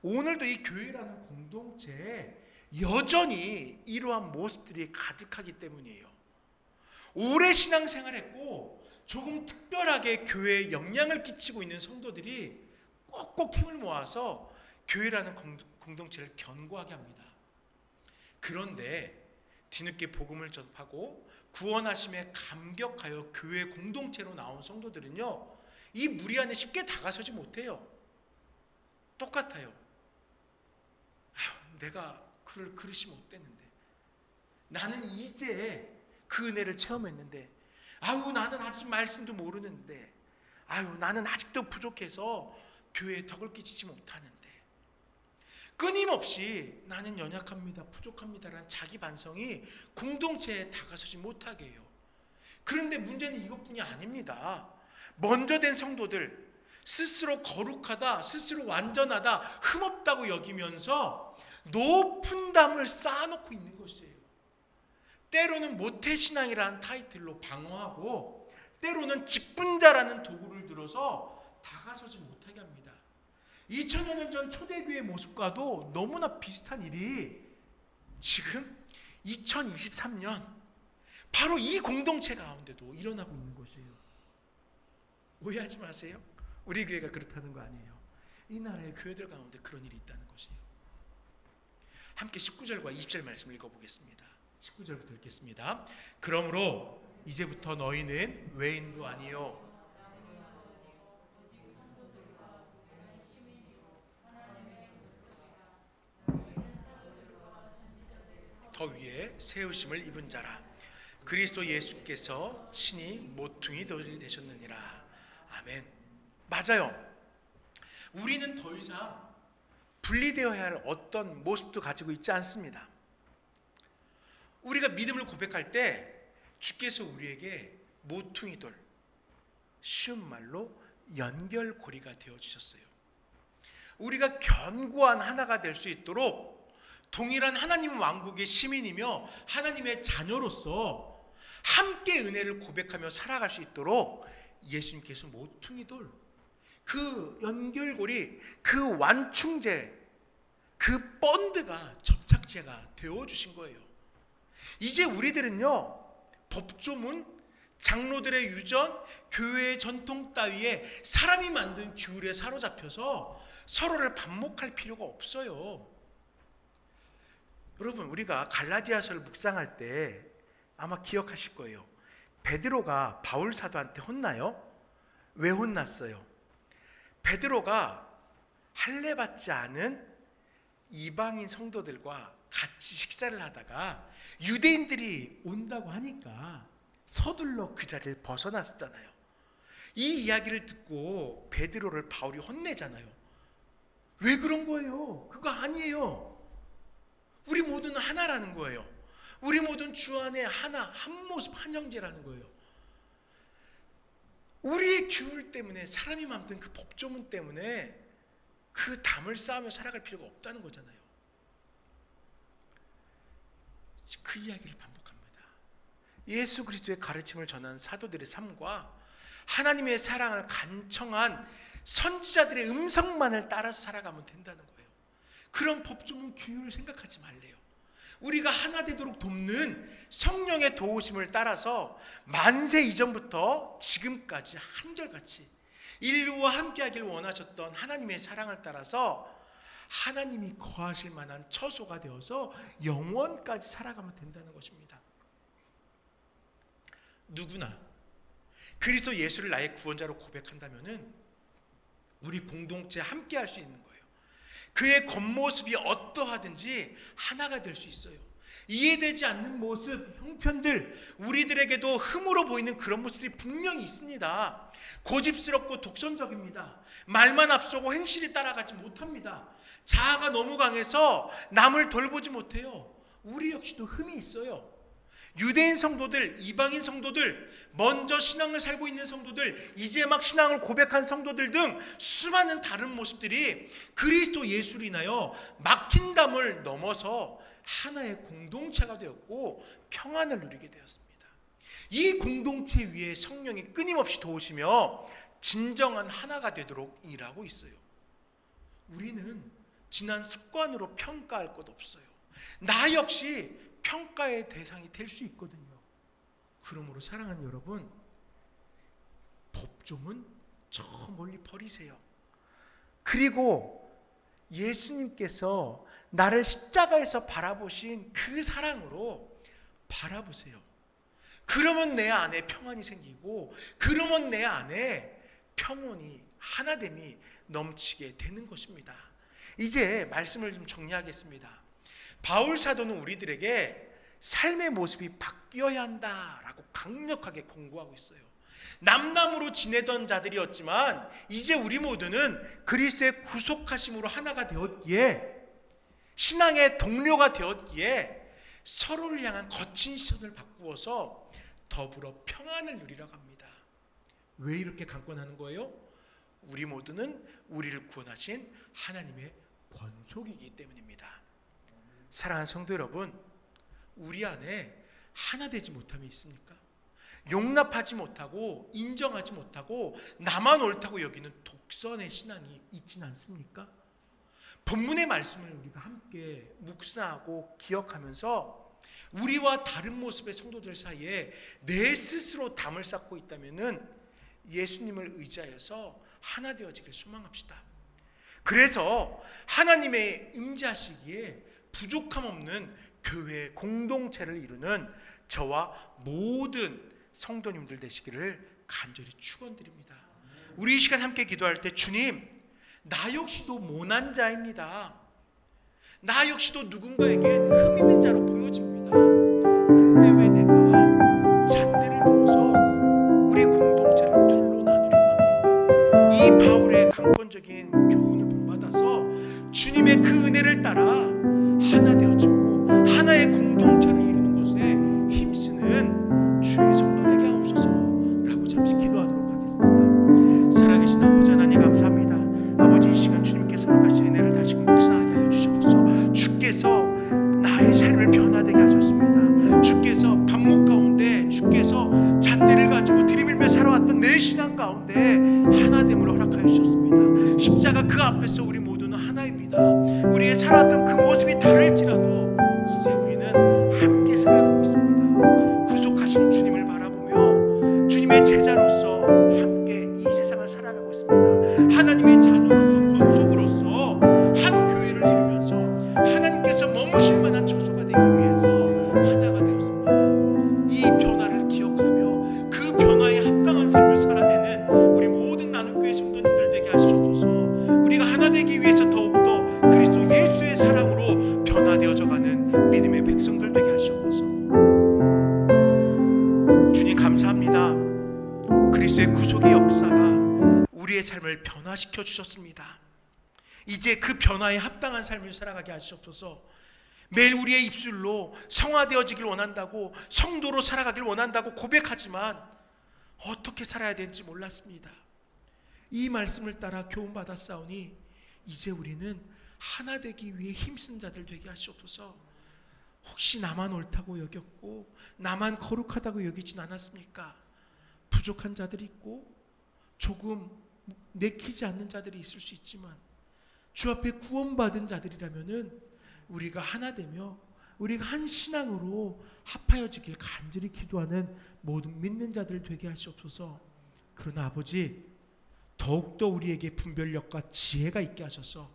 오늘도 이 교회라는 공동체에 여전히 이러한 모습들이 가득하기 때문이에요. 오래 신앙생활했고 조금 특별하게 교회에 영향을 끼치고 있는 성도들이 꼭꼭 힘을 모아서 교회라는 공동체를 견고하게 합니다. 그런데 뒤늦게 복음을 접하고 구원하심에 감격하여 교회 공동체로 나온 성도들은요, 이 무리 안에 쉽게 다가서지 못해요. 똑같아요. 내가 그럴 그릇이 못 됐는데, 나는 이제 그 은혜를 체험했는데, 나는 아직 말씀도 모르는데, 나는 아직도 부족해서 교회에 덕을 끼치지 못하는데, 끊임없이 나는 연약합니다, 부족합니다라는 자기 반성이 공동체에 다가서지 못하게 해요. 그런데 문제는 이것뿐이 아닙니다. 먼저 된 성도들, 스스로 거룩하다, 스스로 완전하다, 흠없다고 여기면서 높은 담을 쌓아놓고 있는 것이에요. 때로는 모태신앙이라는 타이틀로 방어하고, 때로는 직분자라는 도구를 들어서 다가서지 못하게 합니다. 2000여 년 전 초대교회 모습과도 너무나 비슷한 일이 지금 2023년 바로 이 공동체 가운데도 일어나고 있는 것이에요. 오해하지 마세요. 우리 교회가 그렇다는 거 아니에요. 이 나라의 교회들 가운데 그런 일이 있다는 것이에요. 함께 19절과 20절 말씀을 읽어보겠습니다. 19절부터 읽겠습니다. 그러므로 이제부터 너희는 외인도 아니요 더 위에 세우심을 입은 자라. 그리스도 예수께서 친히 모퉁이 돌이 되셨느니라. 아멘. 맞아요. 우리는 더 이상 분리되어야 할 어떤 모습도 가지고 있지 않습니다. 우리가 믿음을 고백할 때 주께서 우리에게 모퉁이 돌, 쉬운 말로 연결고리가 되어주셨어요. 우리가 견고한 하나가 될 수 있도록 동일한 하나님 왕국의 시민이며 하나님의 자녀로서 함께 은혜를 고백하며 살아갈 수 있도록 예수님께서 모퉁이 돌, 그 연결고리, 그 완충제, 그 본드가 접착제가 되어주신 거예요. 이제 우리들은요, 법조문, 장로들의 유전, 교회의 전통 따위에 사람이 만든 규율에 사로잡혀서 서로를 반목할 필요가 없어요. 여러분, 우리가 갈라디아서를 묵상할 때 아마 기억하실 거예요. 베드로가 바울 사도한테 혼나요? 왜 혼났어요? 베드로가 할례받지 않은 이방인 성도들과 같이 식사를 하다가 유대인들이 온다고 하니까 서둘러 그 자리를 벗어났었잖아요. 이 이야기를 듣고 베드로를 바울이 혼내잖아요. 왜 그런 거예요? 그거 아니에요. 우리 모두는 하나라는 거예요. 우리 모두는 주 안에 하나, 한 모습, 한 형제라는 거예요. 우리의 규율 때문에, 사람이 만든 그 법조문 때문에 그 담을 쌓으며 살아갈 필요가 없다는 거잖아요. 그 이야기를 반복합니다. 예수 그리스도의 가르침을 전한 사도들의 삶과 하나님의 사랑을 간청한 선지자들의 음성만을 따라서 살아가면 된다는 거예요. 그런 법조문 규율을 생각하지 말래요. 우리가 하나 되도록 돕는 성령의 도우심을 따라서 만세 이전부터 지금까지 한결같이 인류와 함께하길 원하셨던 하나님의 사랑을 따라서 하나님이 거하실 만한 처소가 되어서 영원까지 살아가면 된다는 것입니다. 누구나 그리스도 예수를 나의 구원자로 고백한다면은 우리 공동체에 함께할 수 있는 거예요. 그의 겉모습이 어떠하든지 하나가 될 수 있어요. 이해되지 않는 모습, 형편들, 우리들에게도 흠으로 보이는 그런 모습들이 분명히 있습니다. 고집스럽고 독선적입니다. 말만 앞서고 행실이 따라가지 못합니다. 자아가 너무 강해서 남을 돌보지 못해요. 우리 역시도 흠이 있어요. 유대인 성도들, 이방인 성도들, 먼저 신앙을 살고 있는 성도들, 이제 막 신앙을 고백한 성도들 등 수많은 다른 모습들이 그리스도 예수로 인하여 막힌 담을 넘어서 하나의 공동체가 되었고 평안을 누리게 되었습니다. 이 공동체 위에 성령이 끊임없이 도우시며 진정한 하나가 되도록 일하고 있어요. 우리는 지난 습관으로 평가할 것 없어요. 나 역시 평가의 대상이 될 수 있거든요. 그러므로 사랑하는 여러분, 법조문 저 멀리 버리세요. 그리고 예수님께서 나를 십자가에서 바라보신 그 사랑으로 바라보세요. 그러면 내 안에 평안이 생기고, 그러면 내 안에 평온이, 하나됨이 넘치게 되는 것입니다. 이제 말씀을 좀 정리하겠습니다. 바울 사도는 우리들에게 삶의 모습이 바뀌어야 한다라고 강력하게 권고하고 있어요. 남남으로 지내던 자들이었지만 이제 우리 모두는 그리스도의 구속하심으로 하나가 되었기에, 신앙의 동료가 되었기에 서로를 향한 거친 시선을 바꾸어서 더불어 평안을 누리라고 합니다. 왜 이렇게 강권하는 거예요? 우리 모두는 우리를 구원하신 하나님의 권속이기 때문입니다. 사랑하는 성도 여러분, 우리 안에 하나 되지 못함이 있습니까? 용납하지 못하고 인정하지 못하고 나만 옳다고 여기는 독선의 신앙이 있지는 않습니까? 본문의 말씀을 우리가 함께 묵상하고 기억하면서 우리와 다른 모습의 성도들 사이에 내 스스로 담을 쌓고 있다면은 예수님을 의지하여서 하나 되어지길 소망합시다. 그래서 하나님의 임재하시기에 부족함 없는 교회 공동체를 이루는 저와 모든 성도님들 되시기를 간절히 축원드립니다. 우리 이 시간 함께 기도할 때, 주님, 나 역시도 모난 자입니다. 나 역시도 누군가에게 흠 있는 자로 보여집니다. 그런데 왜 내가 잣대를 들어서 우리 공동체를 둘로 나누려고 합니까? 이 바울의 강권적인 교훈을 본받아서 주님의 그 은혜를 따라 하나 되어지고 하나의 공동체를 이루는 것에 힘쓰는 주의 성도 되게 하옵소서라고 잠시 기도하도록 하겠습니다. 살아계신 아버지 하나님 감사합니다. 아버지, 이 시간 주님께서 허락하신 은혜를 다시금 묵상하게 하여 주시옵소서. 주께서 나의 삶을 변화되게 하셨습니다. 주께서 반목 가운데 주께서 잣대를 가지고 들이밀며 살아왔던 내 신앙 가운데 하나됨을 허락하여 주셨습니다. 십자가 그 앞에서 우리 모두는 하나입니다. 우리의 살아왔던 그 모습이 다를지라도 이제 우리는 함께 살아가고 있습니다. 구속하신 주님을 바라보며 주님의 제자로서 함께 이 세상을 살아가고 있습니다. 하나님의 자녀로서 권속으로서 한 교회를 이루면서 하나님께서 머무실 만한 처소가 되기 위해서 하나가 되었습니다. 이 변화를 기억하며 그 변화에 합당한 삶을 살아내는 우리 모든 나눔교회 성도님들 되게 하시옵소서. 우리가 하나 되기 위해서 더욱더 그리스도 예수의 사랑으로 변화되어져가는 믿음의 백성들 되게 하시옵소서. 주님 감사합니다. 그리스도의 구속의 역사가 우리의 삶을 변화시켜 주셨습니다. 이제 그 변화에 합당한 삶을 살아가게 하시옵소서. 매일 우리의 입술로 성화되어지길 원한다고, 성도로 살아가길 원한다고 고백하지만 어떻게 살아야 되는지 몰랐습니다. 이 말씀을 따라 교훈받았사오니 이제 우리는 하나 되기 위해 힘쓴 자들 되게 하시옵소서. 혹시 나만 옳다고 여겼고 나만 거룩하다고 여기진 않았습니까? 부족한 자들이 있고 조금 내키지 않는 자들이 있을 수 있지만 주 앞에 구원받은 자들이라면은 우리가 하나 되며 우리가 한 신앙으로 합하여지길 간절히 기도하는 모든 믿는 자들 되게 하시옵소서. 그러나 아버지, 더욱더 우리에게 분별력과 지혜가 있게 하셔서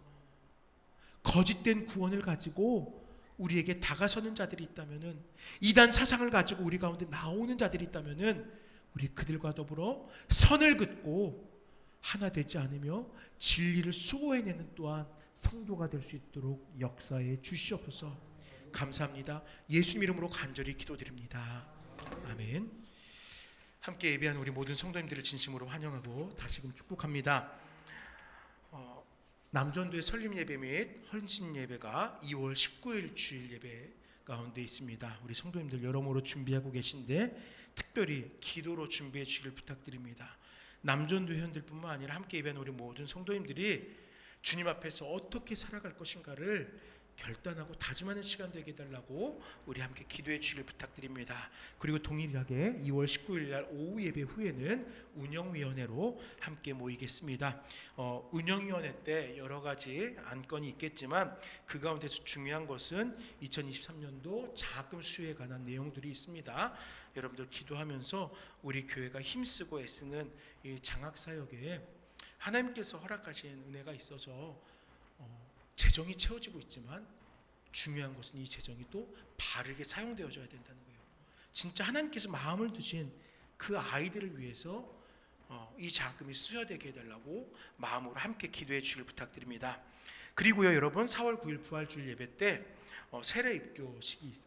거짓된 구원을 가지고 우리에게 다가서는 자들이 있다면은, 이단 사상을 가지고 우리 가운데 나오는 자들이 있다면은 우리 그들과 더불어 선을 긋고 하나 되지 않으며 진리를 수호해내는 또한 성도가 될 수 있도록 역사해 주시옵소서. 감사합니다. 예수님 이름으로 간절히 기도드립니다. 아멘. 함께 예배한 우리 모든 성도님들을 진심으로 환영하고 다시금 축복합니다. 남전도의 설립 예배 및 헌신 예배가 2월 19일 주일 예배 가운데 있습니다. 우리 성도님들 여러모로 준비하고 계신데 특별히 기도로 준비해 주시길 부탁드립니다. 남전도 회원들뿐만 아니라 함께 예배한 우리 모든 성도님들이 주님 앞에서 어떻게 살아갈 것인가를 결단하고 다짐하는 시간 되게 해달라고 우리 함께 기도해 주시길 부탁드립니다. 그리고 동일하게 2월 19일 날 오후 예배 후에는 운영위원회로 함께 모이겠습니다. 운영위원회 때 여러 가지 안건이 있겠지만 그 가운데서 중요한 것은 2023년도 자금 수요에 관한 내용들이 있습니다. 여러분들 기도하면서 우리 교회가 힘쓰고 애쓰는 이 장학사역에 하나님께서 허락하신 은혜가 있어서 재정이 채워지고 있지만 중요한 것은 이 재정이 또 바르게 사용되어져야 된다는 거예요. 진짜 하나님께서 마음을 두신 그 아이들을 위해서 이 자금이 쓰여되게 해달라고 마음으로 함께 기도해 주시길 부탁드립니다. 그리고요 여러분, 4월 9일 부활주일 예배 때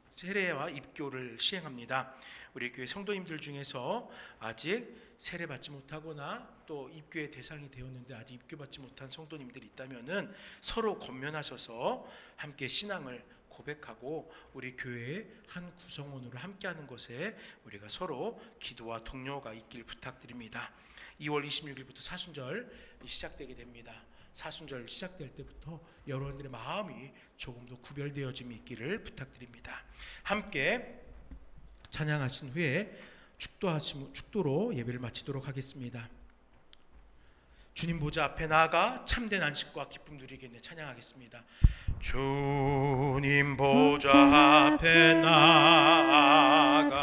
세례와 입교를 시행합니다. 우리 교회 성도님들 중에서 아직 세례 받지 못하거나 또 입교의 대상이 되었는데 아직 입교받지 못한 성도님들이 있다면은 서로 권면하셔서 함께 신앙을 고백하고 우리 교회의 한 구성원으로 함께하는 것에 우리가 서로 기도와 동료가 있길 부탁드립니다. 2월 26일부터 사순절이 시작되게 됩니다. 사순절 시작될 때부터 여러분들의 마음이 조금 더 구별되어짐이 있기를 부탁드립니다. 함께 찬양하신 후에 축도로 예배를 마치도록 하겠습니다. 주님 보좌 앞에 나아가 참된 안식과 기쁨 누리겠네 찬양하겠습니다. 주님 보좌 앞에 나아가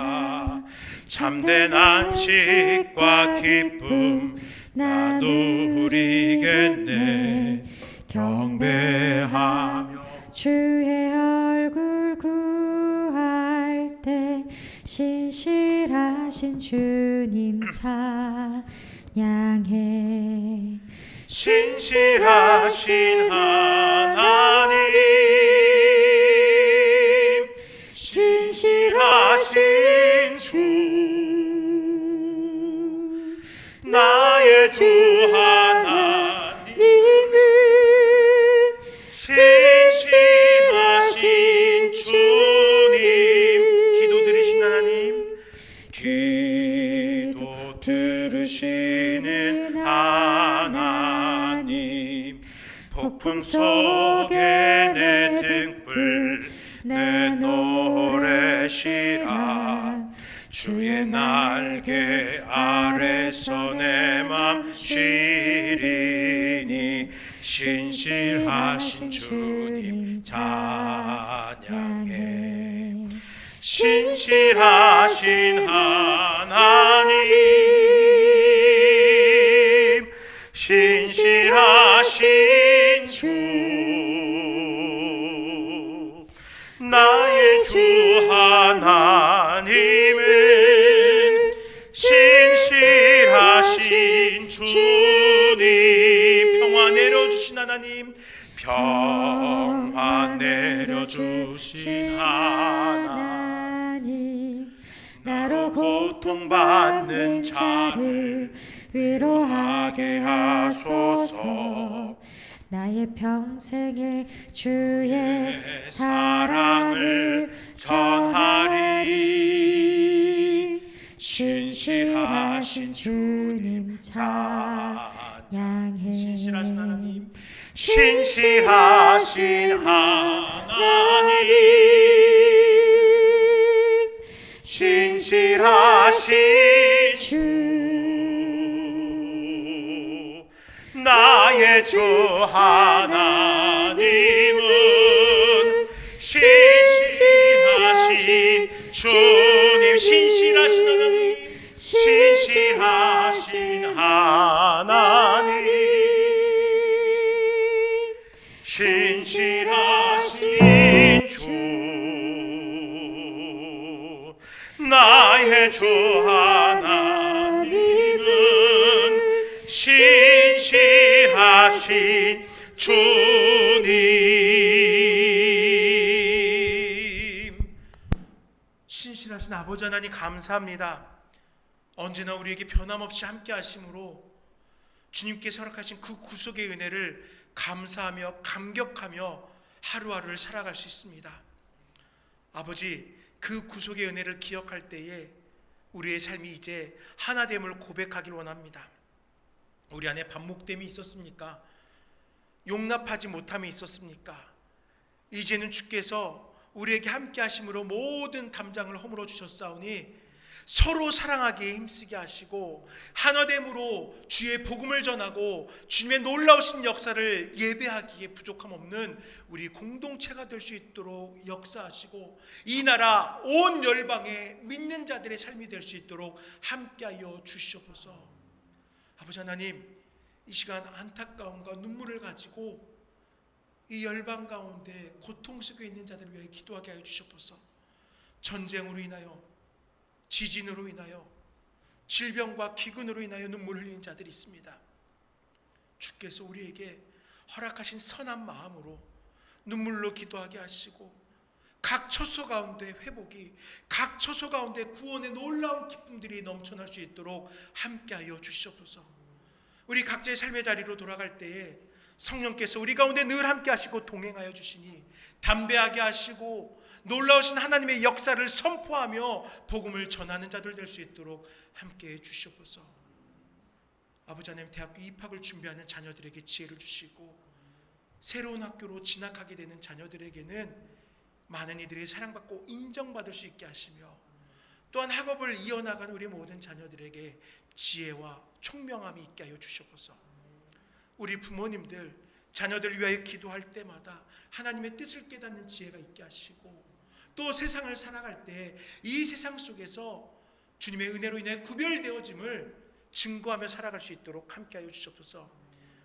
참된 안식과 기쁨 나 누리겠네 경배하며 주의 얼굴 구할 때 신실하신 주님 찬양해. 신실하신 하나님 신실하신 폭풍 속에 내 등불 내 노래시라 주의 날개 아래서 내 맘 쉬리니 신실하신 주님 찬양해 신실하신 하나님 신실하신 주 나의 주 하나님은 신실하신 주님 평화 내려주신 하나님 평화 내려주신 하나님 나로 고통받는 자를 위로하게 하소서 나의 평생에 주의 사랑을 전하리 신실하신 주님 찬양해 신실하신 하나님 신실하신 하나님 신실하신 주 나의 주 하나님은 신실하신 주님 신실하신 하나님 신실하신 하나님 신실하신 주 나의 주 하나님은 신실하신 주님 신실하신 아버지 하나님 감사합니다. 언제나 우리에게 변함없이 함께 하심으로 주님께서 허락하신 그 구속의 은혜를 감사하며 감격하며 하루하루를 살아갈 수 있습니다. 아버지 그 구속의 은혜를 기억할 때에 우리의 삶이 이제 하나됨을 고백하길 원합니다. 우리 안에 반목됨이 있었습니까? 용납하지 못함이 있었습니까? 이제는 주께서 우리에게 함께 하심으로 모든 담장을 허물어 주셨사오니 서로 사랑하기에 힘쓰게 하시고 하나됨으로 주의 복음을 전하고 주님의 놀라우신 역사를 예배하기에 부족함 없는 우리 공동체가 될 수 있도록 역사하시고 이 나라 온 열방에 믿는 자들의 삶이 될 수 있도록 함께하여 주시옵소서. 아버지 하나님 이 시간 안타까움과 눈물을 가지고 이 열방 가운데 고통 속에 있는 자들을 위해 기도하게 하여 주시옵소서. 전쟁으로 인하여 지진으로 인하여 질병과 기근으로 인하여 눈물 흘리는 자들이 있습니다. 주께서 우리에게 허락하신 선한 마음으로 눈물로 기도하게 하시고 각 처소 가운데 회복이 각 처소 가운데 구원의 놀라운 기쁨들이 넘쳐날 수 있도록 함께하여 주시옵소서. 우리 각자의 삶의 자리로 돌아갈 때에 성령께서 우리 가운데 늘 함께 하시고 동행하여 주시니 담대하게 하시고 놀라우신 하나님의 역사를 선포하며 복음을 전하는 자들 될 수 있도록 함께해 주시옵소서. 아버지 하나님 대학교 입학을 준비하는 자녀들에게 지혜를 주시고 새로운 학교로 진학하게 되는 자녀들에게는 많은 이들의 사랑받고 인정받을 수 있게 하시며 또한 학업을 이어나가는 우리 모든 자녀들에게 지혜와 총명함이 있게 하여 주시옵소서. 우리 부모님들 자녀들을 위하여 기도할 때마다 하나님의 뜻을 깨닫는 지혜가 있게 하시고 또 세상을 살아갈 때 이 세상 속에서 주님의 은혜로 인해 구별되어짐을 증거하며 살아갈 수 있도록 함께하여 주시옵소서.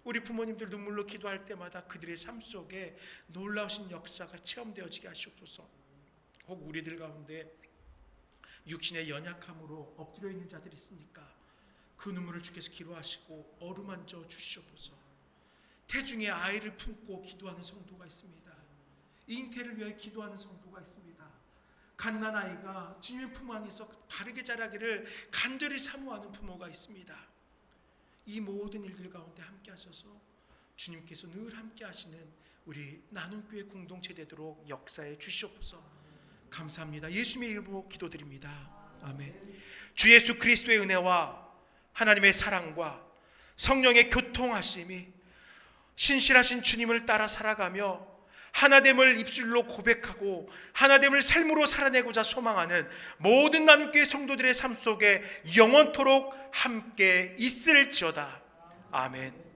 우리 부모님들 눈물로 기도할 때마다 그들의 삶 속에 놀라우신 역사가 체험되어지게 하시옵소서. 혹 우리들 가운데 육신의 연약함으로 엎드려 있는 자들이 있습니까? 그 눈물을 주께서 기로하시고 어루만져 주시옵소서. 태중에 아이를 품고 기도하는 성도가 있습니다. 잉태를 위해 기도하는 성도가 있습니다. 갓난아이가 주님의 품 안에서 바르게 자라기를 간절히 사모하는 부모가 있습니다. 이 모든 일들 가운데 함께 하셔서 주님께서 늘 함께 하시는 우리 나눔교회 공동체 되도록 역사해 주시옵소서. 감사합니다. 예수님의 이름으로 기도드립니다. 아멘. 주 예수 그리스도의 은혜와 하나님의 사랑과 성령의 교통하심이 신실하신 주님을 따라 살아가며 하나됨을 입술로 고백하고 하나됨을 삶으로 살아내고자 소망하는 모든 남교회 성도들의 삶 속에 영원토록 함께 있을지어다. 아멘.